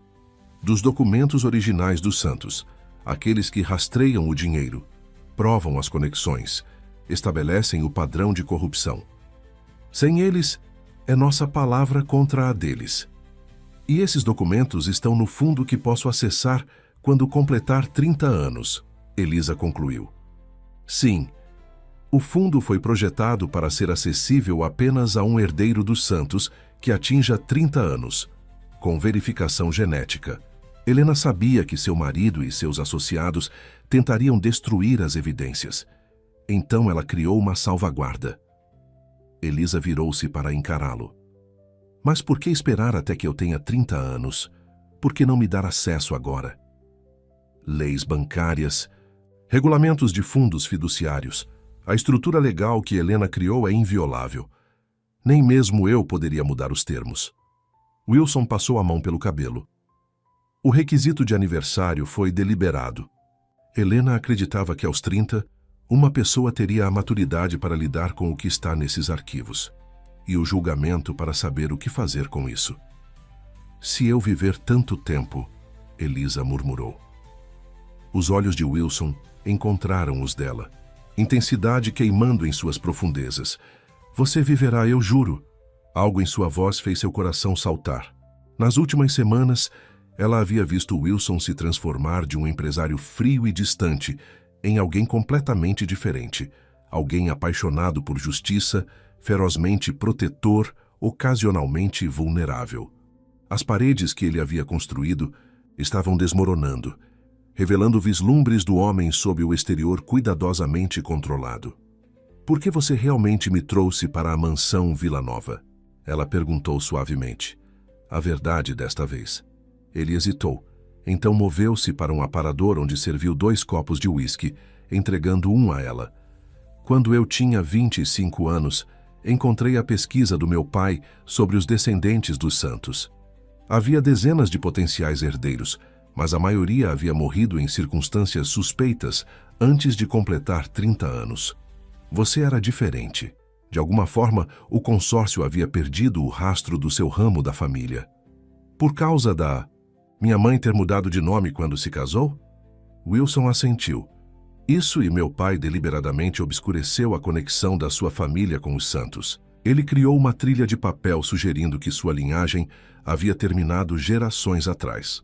dos documentos originais dos santos, aqueles que rastreiam o dinheiro, provam as conexões, estabelecem o padrão de corrupção. Sem eles, é nossa palavra contra a deles. E esses documentos estão no fundo que posso acessar quando completar 30 anos, Elisa concluiu. Sim, o fundo foi projetado para ser acessível apenas a um herdeiro dos santos que atinja 30 anos, com verificação genética. Helena sabia que seu marido e seus associados tentariam destruir as evidências. Então ela criou uma salvaguarda. Elisa virou-se para encará-lo. Mas por que esperar até que eu tenha 30 anos? Por que não me dar acesso agora? Leis bancárias, regulamentos de fundos fiduciários. A estrutura legal que Helena criou é inviolável. Nem mesmo eu poderia mudar os termos. Wilson passou a mão pelo cabelo. O requisito de aniversário foi deliberado. Helena acreditava que aos 30, uma pessoa teria a maturidade para lidar com o que está nesses arquivos e o julgamento para saber o que fazer com isso. Se eu viver tanto tempo, Elisa murmurou. Os olhos de Wilson encontraram os dela, intensidade queimando em suas profundezas. Você viverá, eu juro. Algo em sua voz fez seu coração saltar. Nas últimas semanas, ela havia visto Wilson se transformar de um empresário frio e distante em alguém completamente diferente, alguém apaixonado por justiça, ferozmente protetor, ocasionalmente vulnerável. As paredes que ele havia construído estavam desmoronando, revelando vislumbres do homem sob o exterior cuidadosamente controlado. Por que você realmente me trouxe para a mansão Vila Nova? Ela perguntou suavemente. A verdade desta vez. Ele hesitou. Então moveu-se para um aparador onde serviu 2 copos de uísque, entregando um a ela. Quando eu tinha 25 anos, encontrei a pesquisa do meu pai sobre os descendentes dos santos. Havia dezenas de potenciais herdeiros, mas a maioria havia morrido em circunstâncias suspeitas antes de completar 30 anos. Você era diferente. De alguma forma, o consórcio havia perdido o rastro do seu ramo da família. Por causa da minha mãe ter mudado de nome quando se casou? Wilson assentiu. Isso e meu pai deliberadamente obscureceu a conexão da sua família com os santos. Ele criou uma trilha de papel sugerindo que sua linhagem havia terminado gerações atrás.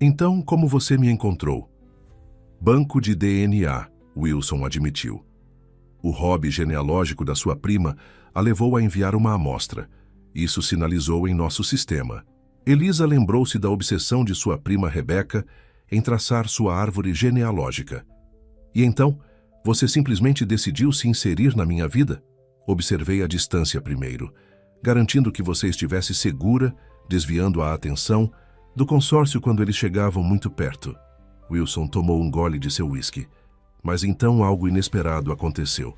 Então, como você me encontrou? Banco de DNA, Wilson admitiu. O hobby genealógico da sua prima a levou a enviar uma amostra. Isso sinalizou em nosso sistema. Elisa lembrou-se da obsessão de sua prima Rebeca em traçar sua árvore genealógica. E então, você simplesmente decidiu se inserir na minha vida? Observei a distância primeiro, garantindo que você estivesse segura, desviando a atenção do consórcio quando eles chegavam muito perto. Wilson tomou um gole de seu uísque. Mas então algo inesperado aconteceu.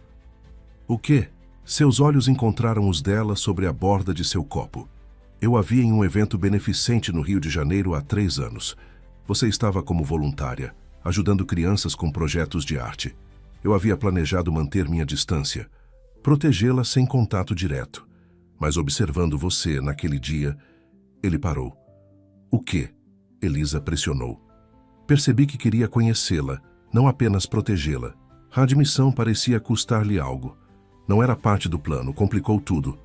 O quê? Seus olhos encontraram os dela sobre a borda de seu copo. Eu a vi em um evento beneficente no Rio de Janeiro há 3 anos. Você estava como voluntária, ajudando crianças com projetos de arte. Eu havia planejado manter minha distância, protegê-la sem contato direto. Mas observando você naquele dia, ele parou. O quê? Elisa pressionou. Percebi que queria conhecê-la, não apenas protegê-la. A admissão parecia custar-lhe algo. Não era parte do plano, complicou tudo.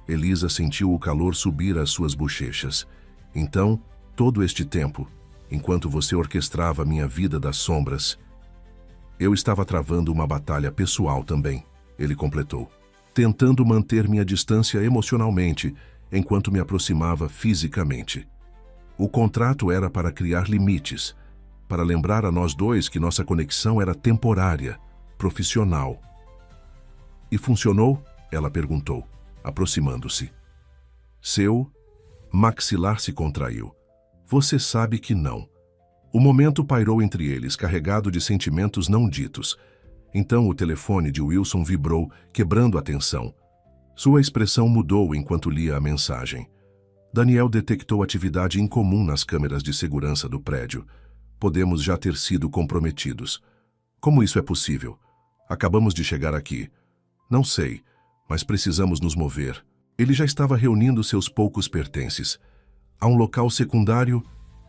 Elisa sentiu o calor subir às suas bochechas. Então, todo este tempo, enquanto você orquestrava minha vida das sombras, eu estava travando uma batalha pessoal também, ele completou, tentando manter minha distância emocionalmente enquanto me aproximava fisicamente. O contrato era para criar limites, para lembrar a nós dois que nossa conexão era temporária, profissional. E funcionou? Ela perguntou, aproximando-se. Seu maxilar se contraiu. Você sabe que não. O momento pairou entre eles, carregado de sentimentos não ditos. Então o telefone de Wilson vibrou, quebrando a tensão. Sua expressão mudou enquanto lia a mensagem. Daniel detectou atividade incomum nas câmeras de segurança do prédio. Podemos já ter sido comprometidos. Como isso é possível? Acabamos de chegar aqui. Não sei, mas precisamos nos mover. Ele já estava reunindo seus poucos pertences. A um local secundário,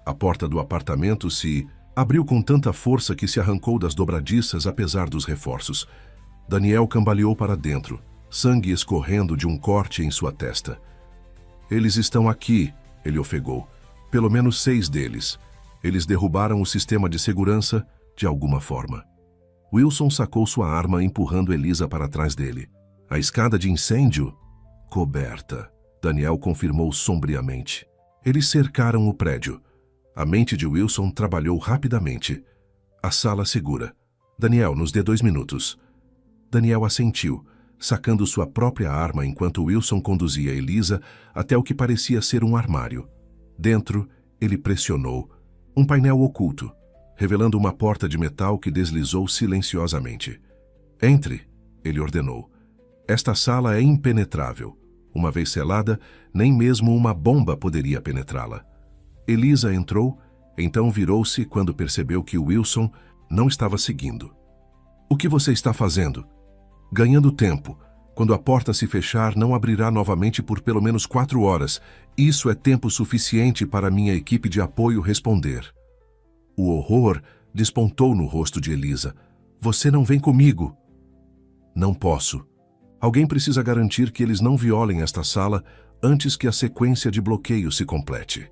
a porta do apartamento se abriu com tanta força que se arrancou das dobradiças apesar dos reforços. Daniel cambaleou para dentro, sangue escorrendo de um corte em sua testa. Eles estão aqui, ele ofegou. Pelo menos 6 deles. Eles derrubaram o sistema de segurança de alguma forma. Wilson sacou sua arma, empurrando Elisa para trás dele. A escada de incêndio? Coberta. Daniel confirmou sombriamente. Eles cercaram o prédio. A mente de Wilson trabalhou rapidamente. A sala segura. Daniel, nos dê 2 minutos. Daniel assentiu, sacando sua própria arma enquanto Wilson conduzia Elisa até o que parecia ser um armário. Dentro, ele pressionou um painel oculto, revelando uma porta de metal que deslizou silenciosamente. Entre, ele ordenou. Esta sala é impenetrável. Uma vez selada, nem mesmo uma bomba poderia penetrá-la. Elisa entrou, então virou-se quando percebeu que Wilson não estava seguindo. O que você está fazendo? Ganhando tempo. Quando a porta se fechar, não abrirá novamente por pelo menos 4 horas. Isso é tempo suficiente para minha equipe de apoio responder. O horror despontou no rosto de Elisa. Você não vem comigo. Não posso. Alguém precisa garantir que eles não violem esta sala antes que a sequência de bloqueio se complete.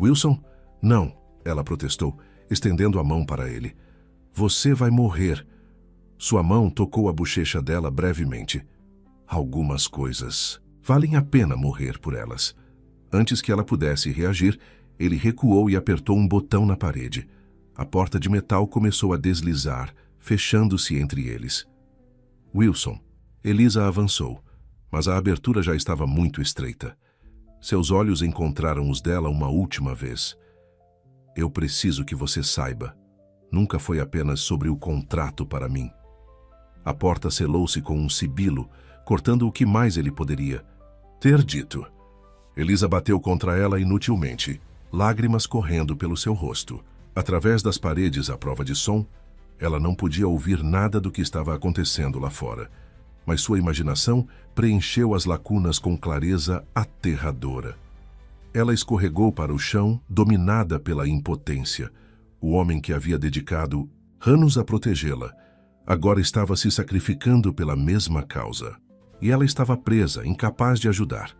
Wilson? Não, ela protestou, estendendo a mão para ele. Você vai morrer. Sua mão tocou a bochecha dela brevemente. Algumas coisas valem a pena morrer por elas. Antes que ela pudesse reagir, ele recuou e apertou um botão na parede. A porta de metal começou a deslizar, fechando-se entre eles. Wilson. Elisa avançou, mas a abertura já estava muito estreita. Seus olhos encontraram os dela uma última vez. Eu preciso que você saiba. Nunca foi apenas sobre o contrato para mim. A porta selou-se com um sibilo, cortando o que mais ele poderia ter dito. Elisa bateu contra ela inutilmente, lágrimas correndo pelo seu rosto. Através das paredes à prova de som, ela não podia ouvir nada do que estava acontecendo lá fora, mas sua imaginação preencheu as lacunas com clareza aterradora. Ela escorregou para o chão, dominada pela impotência. O homem que havia dedicado anos a protegê-la agora estava se sacrificando pela mesma causa. E ela estava presa, incapaz de ajudar.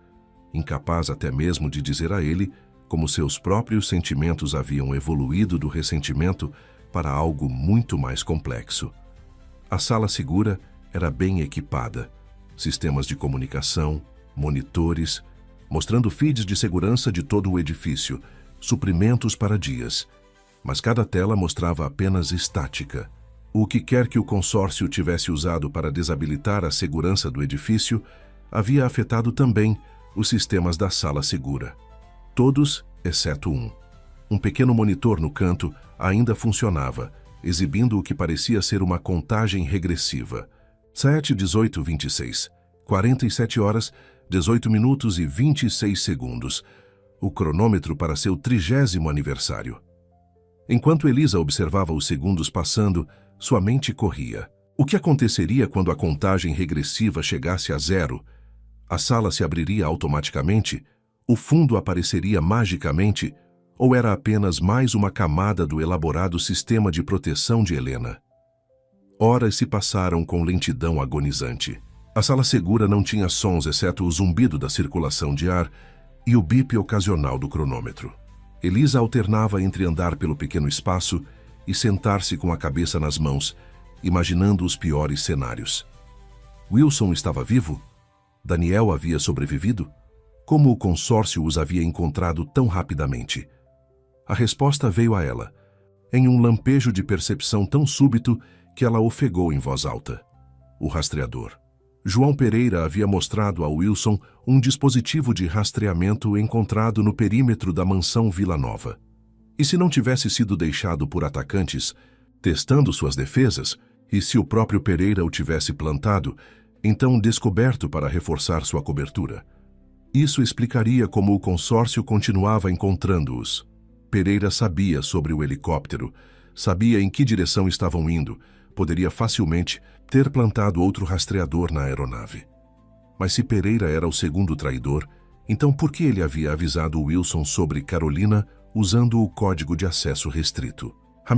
Incapaz até mesmo de dizer a ele como seus próprios sentimentos haviam evoluído do ressentimento para algo muito mais complexo. A sala segura era bem equipada. Sistemas de comunicação, monitores, mostrando feeds de segurança de todo o edifício, suprimentos para dias. Mas cada tela mostrava apenas estática. O que quer que o consórcio tivesse usado para desabilitar a segurança do edifício havia afetado também os sistemas da sala segura. Todos, exceto um. Um pequeno monitor no canto ainda funcionava, exibindo o que parecia ser uma contagem regressiva. 7, 18, 26. 47 horas, 18 minutos e 26 segundos. O cronômetro para seu 30º aniversário. Enquanto Elisa observava os segundos passando, sua mente corria. O que aconteceria quando a contagem regressiva chegasse a 0? A sala se abriria automaticamente? O fundo apareceria magicamente? Ou era apenas mais uma camada do elaborado sistema de proteção de Helena? Horas se passaram com lentidão agonizante. A sala segura não tinha sons exceto o zumbido da circulação de ar e o bip ocasional do cronômetro. Elisa alternava entre andar pelo pequeno espaço e sentar-se com a cabeça nas mãos, imaginando os piores cenários. Wilson estava vivo? Daniel havia sobrevivido? Como o consórcio os havia encontrado tão rapidamente? A resposta veio a ela, em um lampejo de percepção tão súbito que ela ofegou em voz alta. O rastreador. João Pereira havia mostrado a Wilson um dispositivo de rastreamento encontrado no perímetro da mansão Vila Nova. E se não tivesse sido deixado por atacantes, testando suas defesas, e se o próprio Pereira o tivesse plantado, então descoberto para reforçar sua cobertura? Isso explicaria como o consórcio continuava encontrando-os. Pereira sabia sobre o helicóptero, sabia em que direção estavam indo, poderia facilmente ter plantado outro rastreador na aeronave. Mas se Pereira era o segundo traidor, então por que ele havia avisado Wilson sobre Carolina usando o código de acesso restrito? A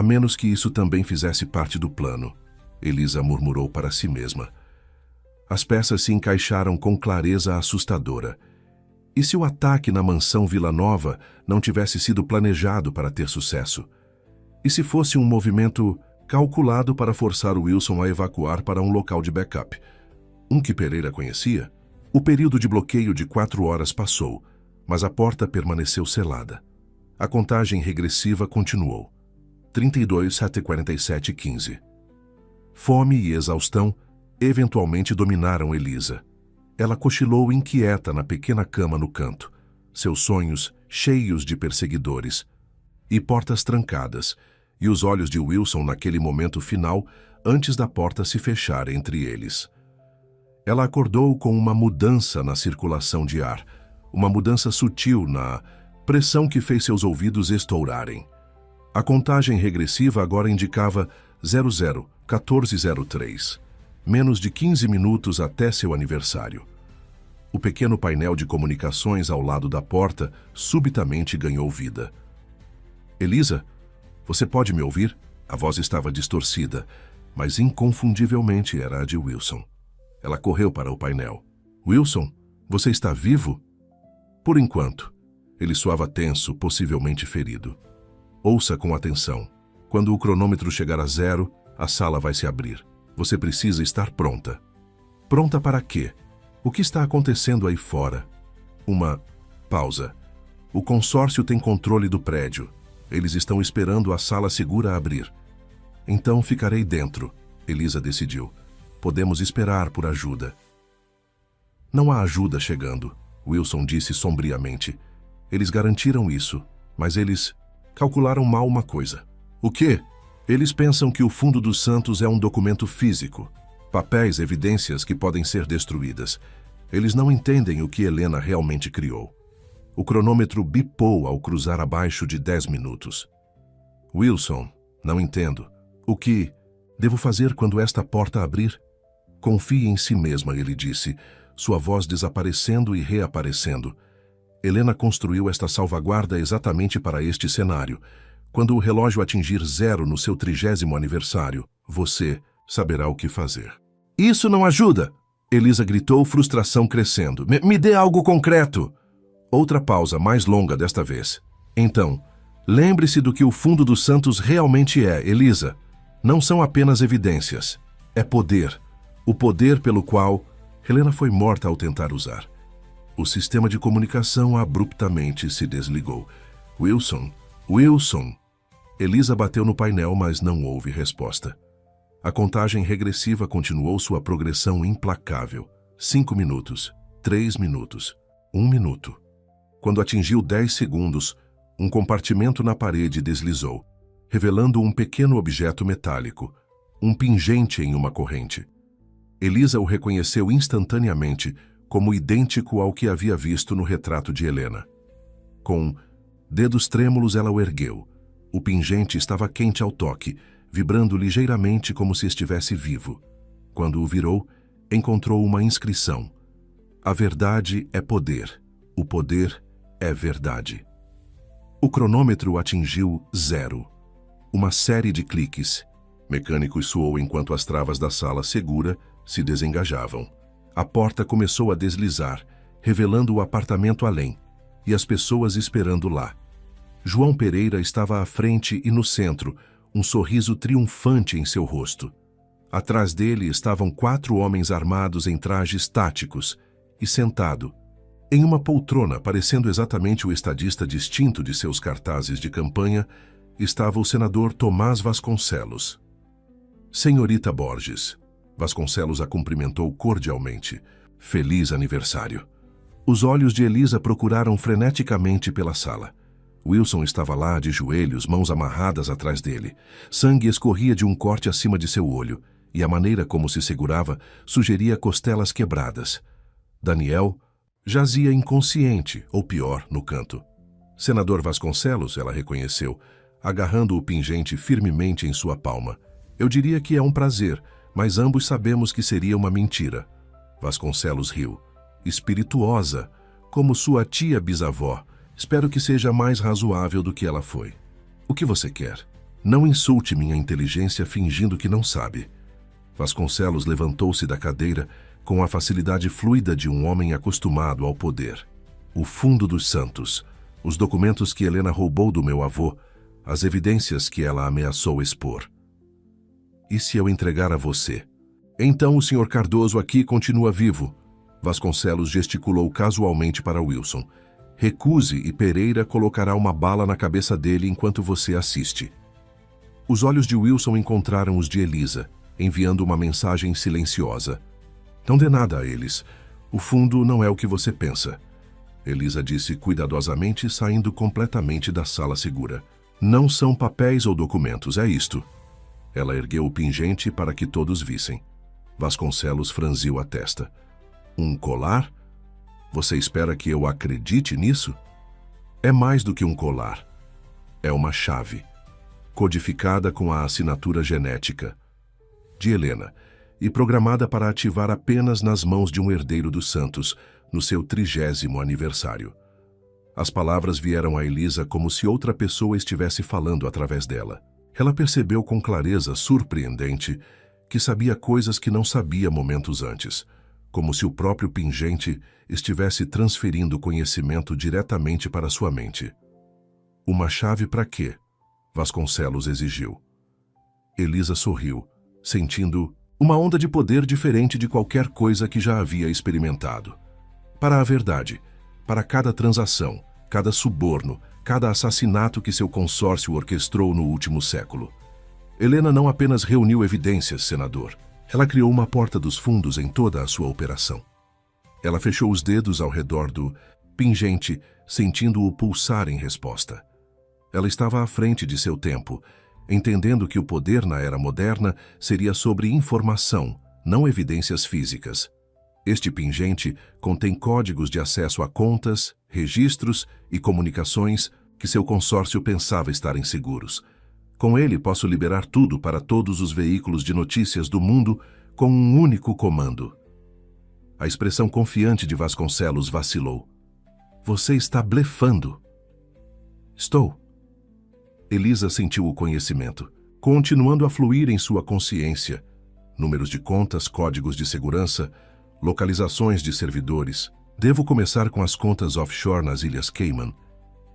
menos que isso também fizesse parte do plano, Elisa murmurou para si mesma. As peças se encaixaram com clareza assustadora. E se o ataque na mansão Vila Nova não tivesse sido planejado para ter sucesso? E se fosse um movimento calculado para forçar Wilson a evacuar para um local de backup? Um que Pereira conhecia? O período de bloqueio de 4 horas passou, mas a porta permaneceu selada. A contagem regressiva continuou. 32, 747, 15. Fome e exaustão eventualmente dominaram Elisa. Ela cochilou inquieta na pequena cama no canto, seus sonhos cheios de perseguidores, e portas trancadas, e os olhos de Wilson naquele momento final, antes da porta se fechar entre eles. Ela acordou com uma mudança na circulação de ar, uma mudança sutil na pressão que fez seus ouvidos estourarem. A contagem regressiva agora indicava 00-1403, menos de 15 minutos até seu aniversário. O pequeno painel de comunicações ao lado da porta subitamente ganhou vida. Elisa, você pode me ouvir? A voz estava distorcida, mas inconfundivelmente era a de Wilson. Ela correu para o painel. Wilson, você está vivo? Por enquanto. Ele soava tenso, possivelmente ferido. Ouça com atenção. Quando o cronômetro chegar a 0, a sala vai se abrir. Você precisa estar pronta. Pronta para quê? O que está acontecendo aí fora? Uma pausa. O consórcio tem controle do prédio. Eles estão esperando a sala segura abrir. Então ficarei dentro, Elisa decidiu. Podemos esperar por ajuda. Não há ajuda chegando, Wilson disse sombriamente. Eles garantiram isso, mas eles calcularam mal uma coisa. O quê? Eles pensam que o Fundo dos Santos é um documento físico. Papéis, evidências que podem ser destruídas. Eles não entendem o que Helena realmente criou. O cronômetro bipou ao cruzar abaixo de 10 minutos. Wilson, não entendo. O que devo fazer quando esta porta abrir? Confie em si mesma, ele disse, sua voz desaparecendo e reaparecendo. Helena construiu esta salvaguarda exatamente para este cenário. Quando o relógio atingir 0 no seu 30º aniversário, você saberá o que fazer. Isso não ajuda! Elisa gritou, frustração crescendo. Me dê algo concreto! Outra pausa, mais longa desta vez. Então, lembre-se do que o Fundo dos Santos realmente é, Elisa. Não são apenas evidências. É poder. O poder pelo qual Helena foi morta ao tentar usar. O sistema de comunicação abruptamente se desligou. Wilson! Wilson! Elisa bateu no painel, mas não houve resposta. A contagem regressiva continuou sua progressão implacável. 5 minutos, 3 minutos, 1 minuto. Quando atingiu 10 segundos, um compartimento na parede deslizou, revelando um pequeno objeto metálico, um pingente em uma corrente. Elisa o reconheceu instantaneamente como idêntico ao que havia visto no retrato de Helena. Com dedos trêmulos, ela o ergueu. O pingente estava quente ao toque, vibrando ligeiramente como se estivesse vivo. Quando o virou, encontrou uma inscrição. A verdade é poder. O poder é verdade. O cronômetro atingiu 0. Uma série de cliques. Mecânico soou enquanto as travas da sala segura se desengajavam. A porta começou a deslizar, revelando o apartamento além, e as pessoas esperando lá. João Pereira estava à frente e no centro, um sorriso triunfante em seu rosto. Atrás dele estavam 4 homens armados em trajes táticos, e sentado, em uma poltrona parecendo exatamente o estadista distinto de seus cartazes de campanha, estava o senador Tomás Vasconcelos. Senhorita Borges. Vasconcelos a cumprimentou cordialmente. Feliz aniversário. Os olhos de Elisa procuraram freneticamente pela sala. Wilson estava lá, de joelhos, mãos amarradas atrás dele. Sangue escorria de um corte acima de seu olho, e a maneira como se segurava sugeria costelas quebradas. Daniel jazia inconsciente, ou pior, no canto. Senador Vasconcelos, ela reconheceu, agarrando o pingente firmemente em sua palma. Eu diria que é um prazer, mas ambos sabemos que seria uma mentira. Vasconcelos riu. Espirituosa, como sua tia bisavó. Espero que seja mais razoável do que ela foi. O que você quer? Não insulte minha inteligência fingindo que não sabe. Vasconcelos levantou-se da cadeira com a facilidade fluida de um homem acostumado ao poder. O Fundo dos Santos, os documentos que Helena roubou do meu avô, as evidências que ela ameaçou expor. E se eu entregar a você? Então o Sr. Cardoso aqui continua vivo. Vasconcelos gesticulou casualmente para Wilson. Recuse e Pereira colocará uma bala na cabeça dele enquanto você assiste. Os olhos de Wilson encontraram os de Elisa, enviando uma mensagem silenciosa. Não dê nada a eles. O fundo não é o que você pensa. Elisa disse cuidadosamente, saindo completamente da sala segura. Não são papéis ou documentos, é isto. Ela ergueu o pingente para que todos vissem. Vasconcelos franziu a testa. Um colar? Você espera que eu acredite nisso? É mais do que um colar. É uma chave, codificada com a assinatura genética de Helena e programada para ativar apenas nas mãos de um herdeiro dos Santos, no seu 30º aniversário. As palavras vieram a Elisa como se outra pessoa estivesse falando através dela. Ela percebeu com clareza surpreendente que sabia coisas que não sabia momentos antes, como se o próprio pingente estivesse transferindo conhecimento diretamente para sua mente. Uma chave para quê? Vasconcelos exigiu. Elisa sorriu, sentindo uma onda de poder diferente de qualquer coisa que já havia experimentado. Para a verdade, para cada transação, cada suborno, cada assassinato que seu consórcio orquestrou no último século. Helena não apenas reuniu evidências, senador. Ela criou uma porta dos fundos em toda a sua operação. Ela fechou os dedos ao redor do pingente, sentindo-o pulsar em resposta. Ela estava à frente de seu tempo, entendendo que o poder na era moderna seria sobre informação, não evidências físicas. Este pingente contém códigos de acesso a contas, registros e comunicações que seu consórcio pensava estarem seguros. Com ele, posso liberar tudo para todos os veículos de notícias do mundo com um único comando. A expressão confiante de Vasconcelos vacilou. Você está blefando. Estou. Elisa sentiu o conhecimento, continuando a fluir em sua consciência. Números de contas, códigos de segurança, localizações de servidores. Devo começar com as contas offshore nas Ilhas Cayman?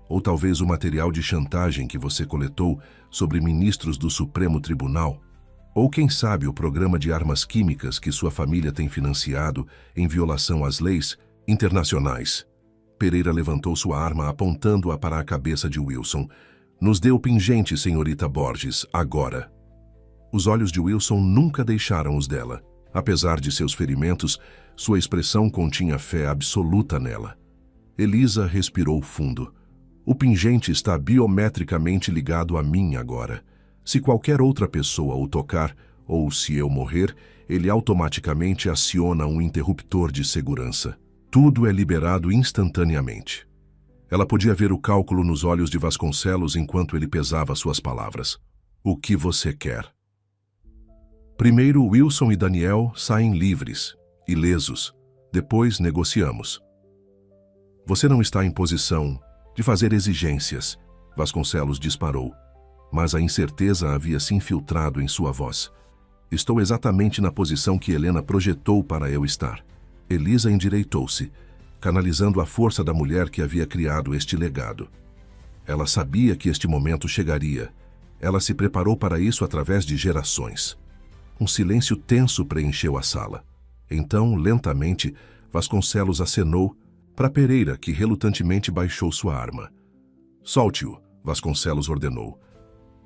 Ou talvez o material de chantagem que você coletou sobre ministros do Supremo Tribunal? Ou quem sabe o programa de armas químicas que sua família tem financiado em violação às leis internacionais? Pereira levantou sua arma apontando-a para a cabeça de Wilson. Nos dê o pingente, senhorita Borges, agora. Os olhos de Wilson nunca deixaram os dela. Apesar de seus ferimentos, sua expressão continha fé absoluta nela. Elisa respirou fundo. O pingente está biometricamente ligado a mim agora. Se qualquer outra pessoa o tocar, ou se eu morrer, ele automaticamente aciona um interruptor de segurança. Tudo é liberado instantaneamente. Ela podia ver o cálculo nos olhos de Vasconcelos enquanto ele pesava suas palavras. O que você quer? Primeiro, Wilson e Daniel saem livres, ilesos. Depois, negociamos. Você não está em posição de fazer exigências, Vasconcelos disparou, mas a incerteza havia se infiltrado em sua voz. Estou exatamente na posição que Helena projetou para eu estar. Elisa endireitou-se, canalizando a força da mulher que havia criado este legado. Ela sabia que este momento chegaria. Ela se preparou para isso através de gerações. Um silêncio tenso preencheu a sala. Então, lentamente, Vasconcelos acenou para Pereira, que relutantemente baixou sua arma. Solte-o, Vasconcelos ordenou.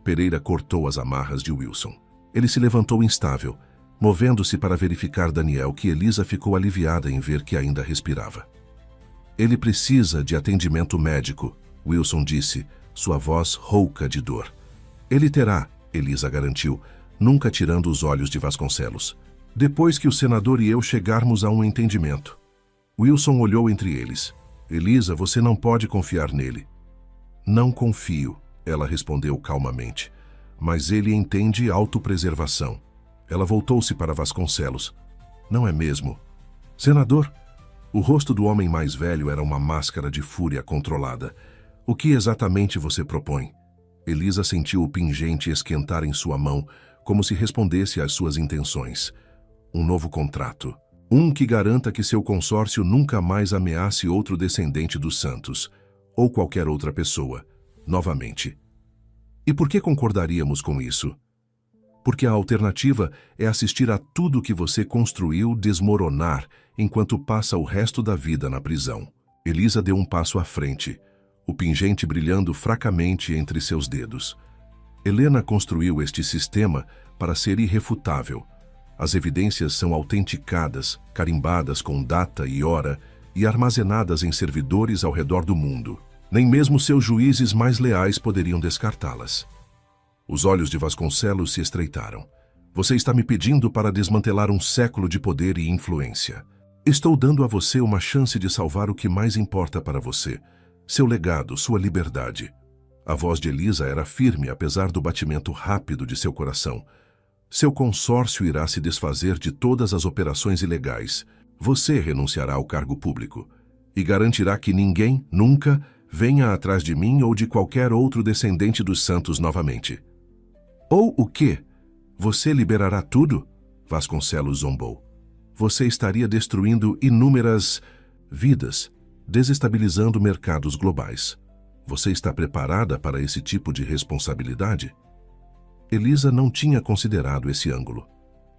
Pereira cortou as amarras de Wilson. Ele se levantou instável, movendo-se para verificar Daniel, que Elisa ficou aliviada em ver que ainda respirava. Ele precisa de atendimento médico, Wilson disse, sua voz rouca de dor. Ele terá, Elisa garantiu, nunca tirando os olhos de Vasconcelos. Depois que o senador e eu chegarmos a um entendimento. Wilson olhou entre eles. Elisa, você não pode confiar nele. Não confio, ela respondeu calmamente. Mas ele entende autopreservação. Ela voltou-se para Vasconcelos. Não é mesmo? Senador? O rosto do homem mais velho era uma máscara de fúria controlada. O que exatamente você propõe? Elisa sentiu o pingente esquentar em sua mão, como se respondesse às suas intenções. Um novo contrato. Um que garanta que seu consórcio nunca mais ameace outro descendente dos Santos, ou qualquer outra pessoa, novamente. E por que concordaríamos com isso? Porque a alternativa é assistir a tudo que você construiu desmoronar enquanto passa o resto da vida na prisão. Elisa deu um passo à frente, o pingente brilhando fracamente entre seus dedos. Helena construiu este sistema para ser irrefutável. As evidências são autenticadas, carimbadas com data e hora e armazenadas em servidores ao redor do mundo. Nem mesmo seus juízes mais leais poderiam descartá-las. Os olhos de Vasconcelos se estreitaram. Você está me pedindo para desmantelar um século de poder e influência. Estou dando a você uma chance de salvar o que mais importa para você, seu legado, sua liberdade. A voz de Elisa era firme, apesar do batimento rápido de seu coração. Seu consórcio irá se desfazer de todas as operações ilegais. Você renunciará ao cargo público e garantirá que ninguém, nunca, venha atrás de mim ou de qualquer outro descendente dos santos novamente. Ou o quê? Você liberará tudo? Vasconcelos zombou. Você estaria destruindo inúmeras vidas, desestabilizando mercados globais. Você está preparada para esse tipo de responsabilidade? Elisa não tinha considerado esse ângulo.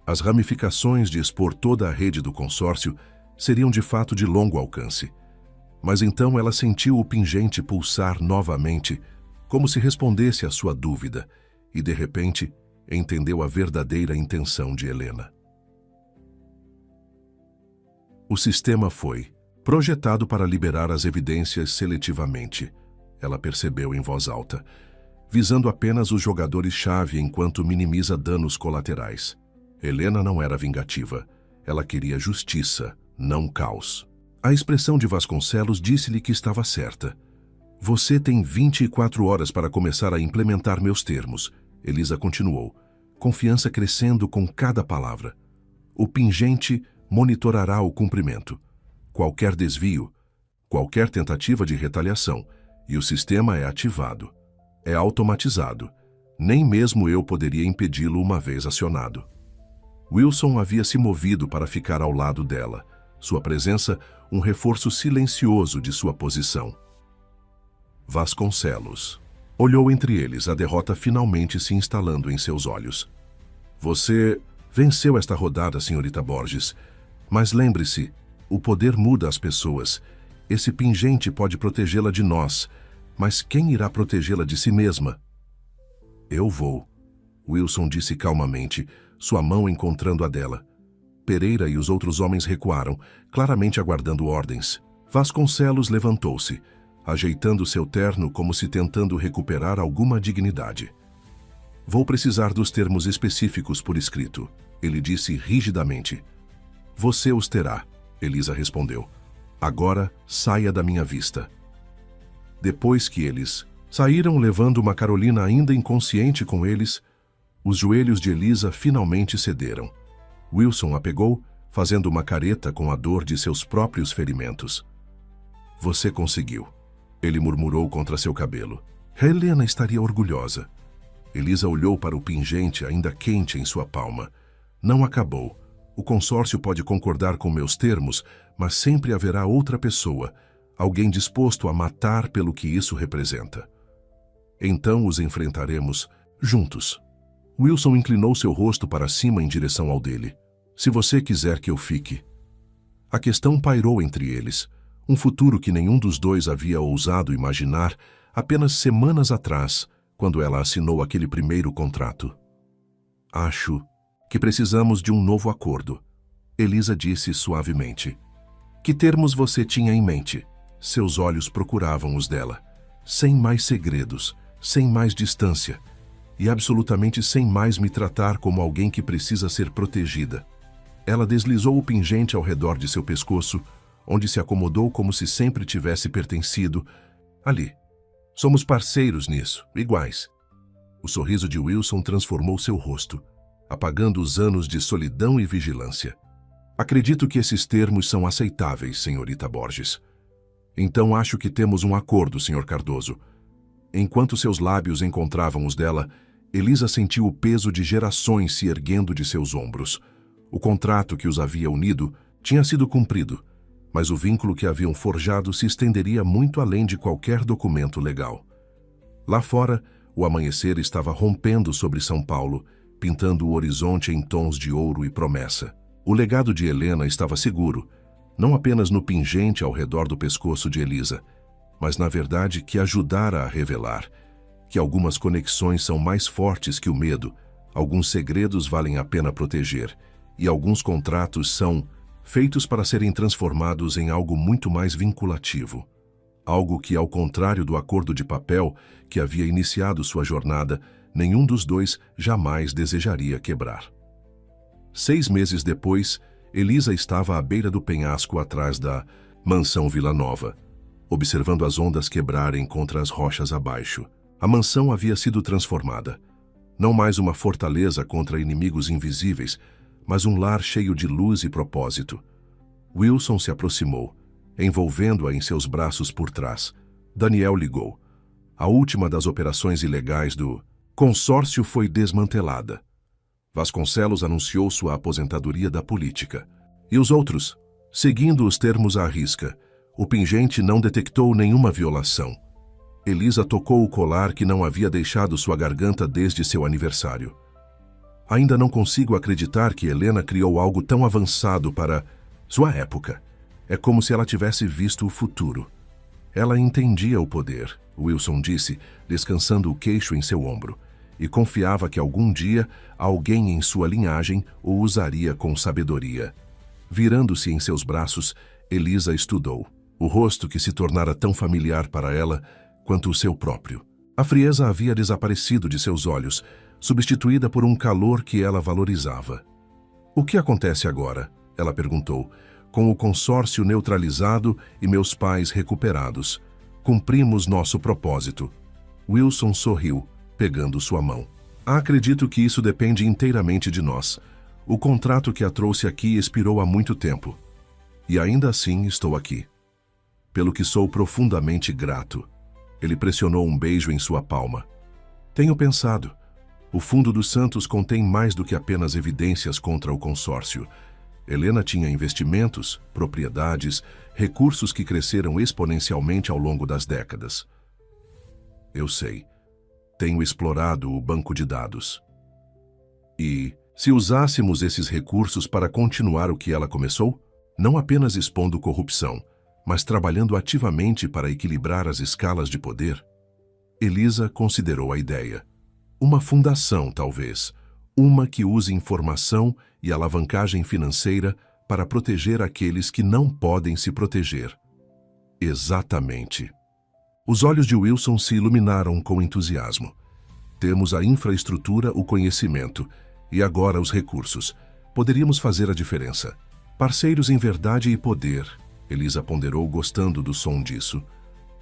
As ramificações de expor toda a rede do consórcio seriam de fato de longo alcance. Mas então ela sentiu o pingente pulsar novamente, como se respondesse à sua dúvida, e de repente entendeu a verdadeira intenção de Helena. O sistema foi projetado para liberar as evidências seletivamente, ela percebeu em voz alta, visando apenas os jogadores-chave enquanto minimiza danos colaterais. Helena não era vingativa. Ela queria justiça, não caos. A expressão de Vasconcelos disse-lhe que estava certa. Você tem 24 horas para começar a implementar meus termos, Elisa continuou, confiança crescendo com cada palavra. O pingente monitorará o cumprimento. Qualquer desvio, qualquer tentativa de retaliação, e o sistema é ativado. É automatizado. Nem mesmo eu poderia impedi-lo uma vez acionado. Wilson havia se movido para ficar ao lado dela. Sua presença, um reforço silencioso de sua posição. Vasconcelos olhou entre eles, a derrota finalmente se instalando em seus olhos. Você venceu esta rodada, senhorita Borges. Mas lembre-se, o poder muda as pessoas. Esse pingente pode protegê-la de nós, mas quem irá protegê-la de si mesma? Eu vou, Wilson disse calmamente, sua mão encontrando a dela. Pereira e os outros homens recuaram, claramente aguardando ordens. Vasconcelos levantou-se, ajeitando seu terno como se tentando recuperar alguma dignidade. Vou precisar dos termos específicos por escrito, ele disse rigidamente. Você os terá, Elisa respondeu. Agora saia da minha vista. Depois que eles saíram levando uma Carolina ainda inconsciente com eles, os joelhos de Elisa finalmente cederam. Wilson a pegou, fazendo uma careta com a dor de seus próprios ferimentos. Você conseguiu, ele murmurou contra seu cabelo. Helena estaria orgulhosa. Elisa olhou para o pingente ainda quente em sua palma. Não acabou. O consórcio pode concordar com meus termos, mas sempre haverá outra pessoa, alguém disposto a matar pelo que isso representa. Então os enfrentaremos juntos. Wilson inclinou seu rosto para cima em direção ao dele. Se você quiser que eu fique. A questão pairou entre eles, um futuro que nenhum dos dois havia ousado imaginar apenas semanas atrás, quando ela assinou aquele primeiro contrato. Acho que precisamos de um novo acordo, Elisa disse suavemente. Que termos você tinha em mente? Seus olhos procuravam os dela. Sem mais segredos, sem mais distância, e absolutamente sem mais me tratar como alguém que precisa ser protegida. Ela deslizou o pingente ao redor de seu pescoço, onde se acomodou como se sempre tivesse pertencido. Ali. Somos parceiros nisso, iguais. O sorriso de Wilson transformou seu rosto, apagando os anos de solidão e vigilância. Acredito que esses termos são aceitáveis, senhorita Borges. Então acho que temos um acordo, senhor Cardoso. Enquanto seus lábios encontravam os dela, Elisa sentiu o peso de gerações se erguendo de seus ombros. O contrato que os havia unido tinha sido cumprido, mas o vínculo que haviam forjado se estenderia muito além de qualquer documento legal. Lá fora, o amanhecer estava rompendo sobre São Paulo, pintando o horizonte em tons de ouro e promessa. O legado de Helena estava seguro. não apenas no pingente ao redor do pescoço de Elisa, mas na verdade que ajudara a revelar que algumas conexões são mais fortes que o medo, alguns segredos valem a pena proteger e alguns contratos são feitos para serem transformados em algo muito mais vinculativo. Algo que, ao contrário do acordo de papel que havia iniciado sua jornada, nenhum dos dois jamais desejaria quebrar. 6 meses depois, Elisa estava à beira do penhasco atrás da mansão Vila Nova, observando as ondas quebrarem contra as rochas abaixo. A mansão havia sido transformada. Não mais uma fortaleza contra inimigos invisíveis, mas um lar cheio de luz e propósito. Wilson se aproximou, envolvendo-a em seus braços por trás. Daniel ligou. A última das operações ilegais do consórcio foi desmantelada. Vasconcelos anunciou sua aposentadoria da política. E os outros? Seguindo os termos à risca, o pingente não detectou nenhuma violação. Elisa tocou o colar que não havia deixado sua garganta desde seu aniversário. Ainda não consigo acreditar que Helena criou algo tão avançado para sua época. É como se ela tivesse visto o futuro. Ela entendia o poder, Wilson disse, descansando o queixo em seu ombro, e confiava que algum dia alguém em sua linhagem o usaria com sabedoria. Virando-se em seus braços, Elisa estudou. O rosto que se tornara tão familiar para ela quanto o seu próprio. A frieza havia desaparecido de seus olhos, substituída por um calor que ela valorizava. O que acontece agora? Ela perguntou. Com o consórcio neutralizado e meus pais recuperados. Cumprimos nosso propósito. Wilson sorriu, pegando sua mão. Acredito que isso depende inteiramente de nós. O contrato que a trouxe aqui expirou há muito tempo. E ainda assim estou aqui. Pelo que sou profundamente grato. Ele pressionou um beijo em sua palma. Tenho pensado. O Fundo dos Santos contém mais do que apenas evidências contra o consórcio. Helena tinha investimentos, propriedades, recursos que cresceram exponencialmente ao longo das décadas. Eu sei. Tenho explorado o banco de dados. E, se usássemos esses recursos para continuar o que ela começou, não apenas expondo corrupção, mas trabalhando ativamente para equilibrar as escalas de poder, Elisa considerou a ideia. Uma fundação, talvez. Uma que use informação e alavancagem financeira para proteger aqueles que não podem se proteger. Exatamente. Os olhos de Wilson se iluminaram com entusiasmo. Temos a infraestrutura, o conhecimento e agora os recursos. Poderíamos fazer a diferença. Parceiros em verdade e poder. Elisa ponderou, gostando do som disso.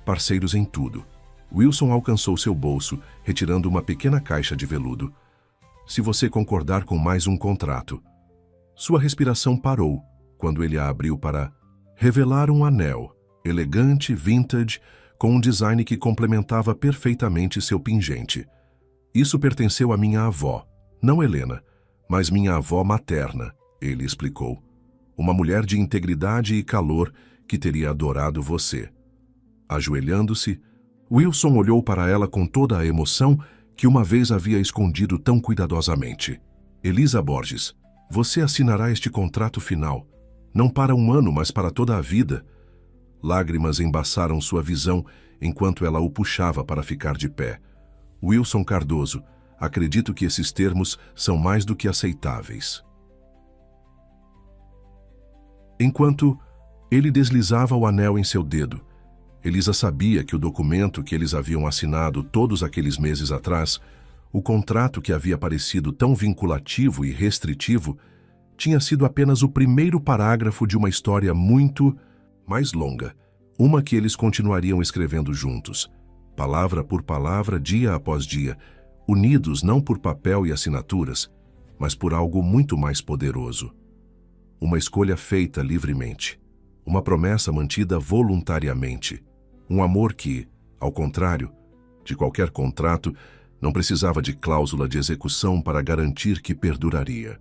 Parceiros em tudo. Wilson alcançou seu bolso, retirando uma pequena caixa de veludo. Se você concordar com mais um contrato. Sua respiração parou quando ele a abriu para revelar um anel, elegante, vintage, com um design que complementava perfeitamente seu pingente. Isso pertenceu à minha avó, não Helena, mas minha avó materna, ele explicou. Uma mulher de integridade e calor que teria adorado você. Ajoelhando-se, Wilson olhou para ela com toda a emoção que uma vez havia escondido tão cuidadosamente. Elisa Borges, você assinará este contrato final, não para um ano, mas para toda a vida. Lágrimas embaçaram sua visão enquanto ela o puxava para ficar de pé. Wilson Cardoso, acredito que esses termos são mais do que aceitáveis. Enquanto ele deslizava o anel em seu dedo, Elisa sabia que o documento que eles haviam assinado todos aqueles meses atrás, o contrato que havia parecido tão vinculativo e restritivo, tinha sido apenas o primeiro parágrafo de uma história muito mais longa, uma que eles continuariam escrevendo juntos, palavra por palavra, dia após dia, unidos não por papel e assinaturas, mas por algo muito mais poderoso. Uma escolha feita livremente, uma promessa mantida voluntariamente, um amor que, ao contrário de qualquer contrato, não precisava de cláusula de execução para garantir que perduraria.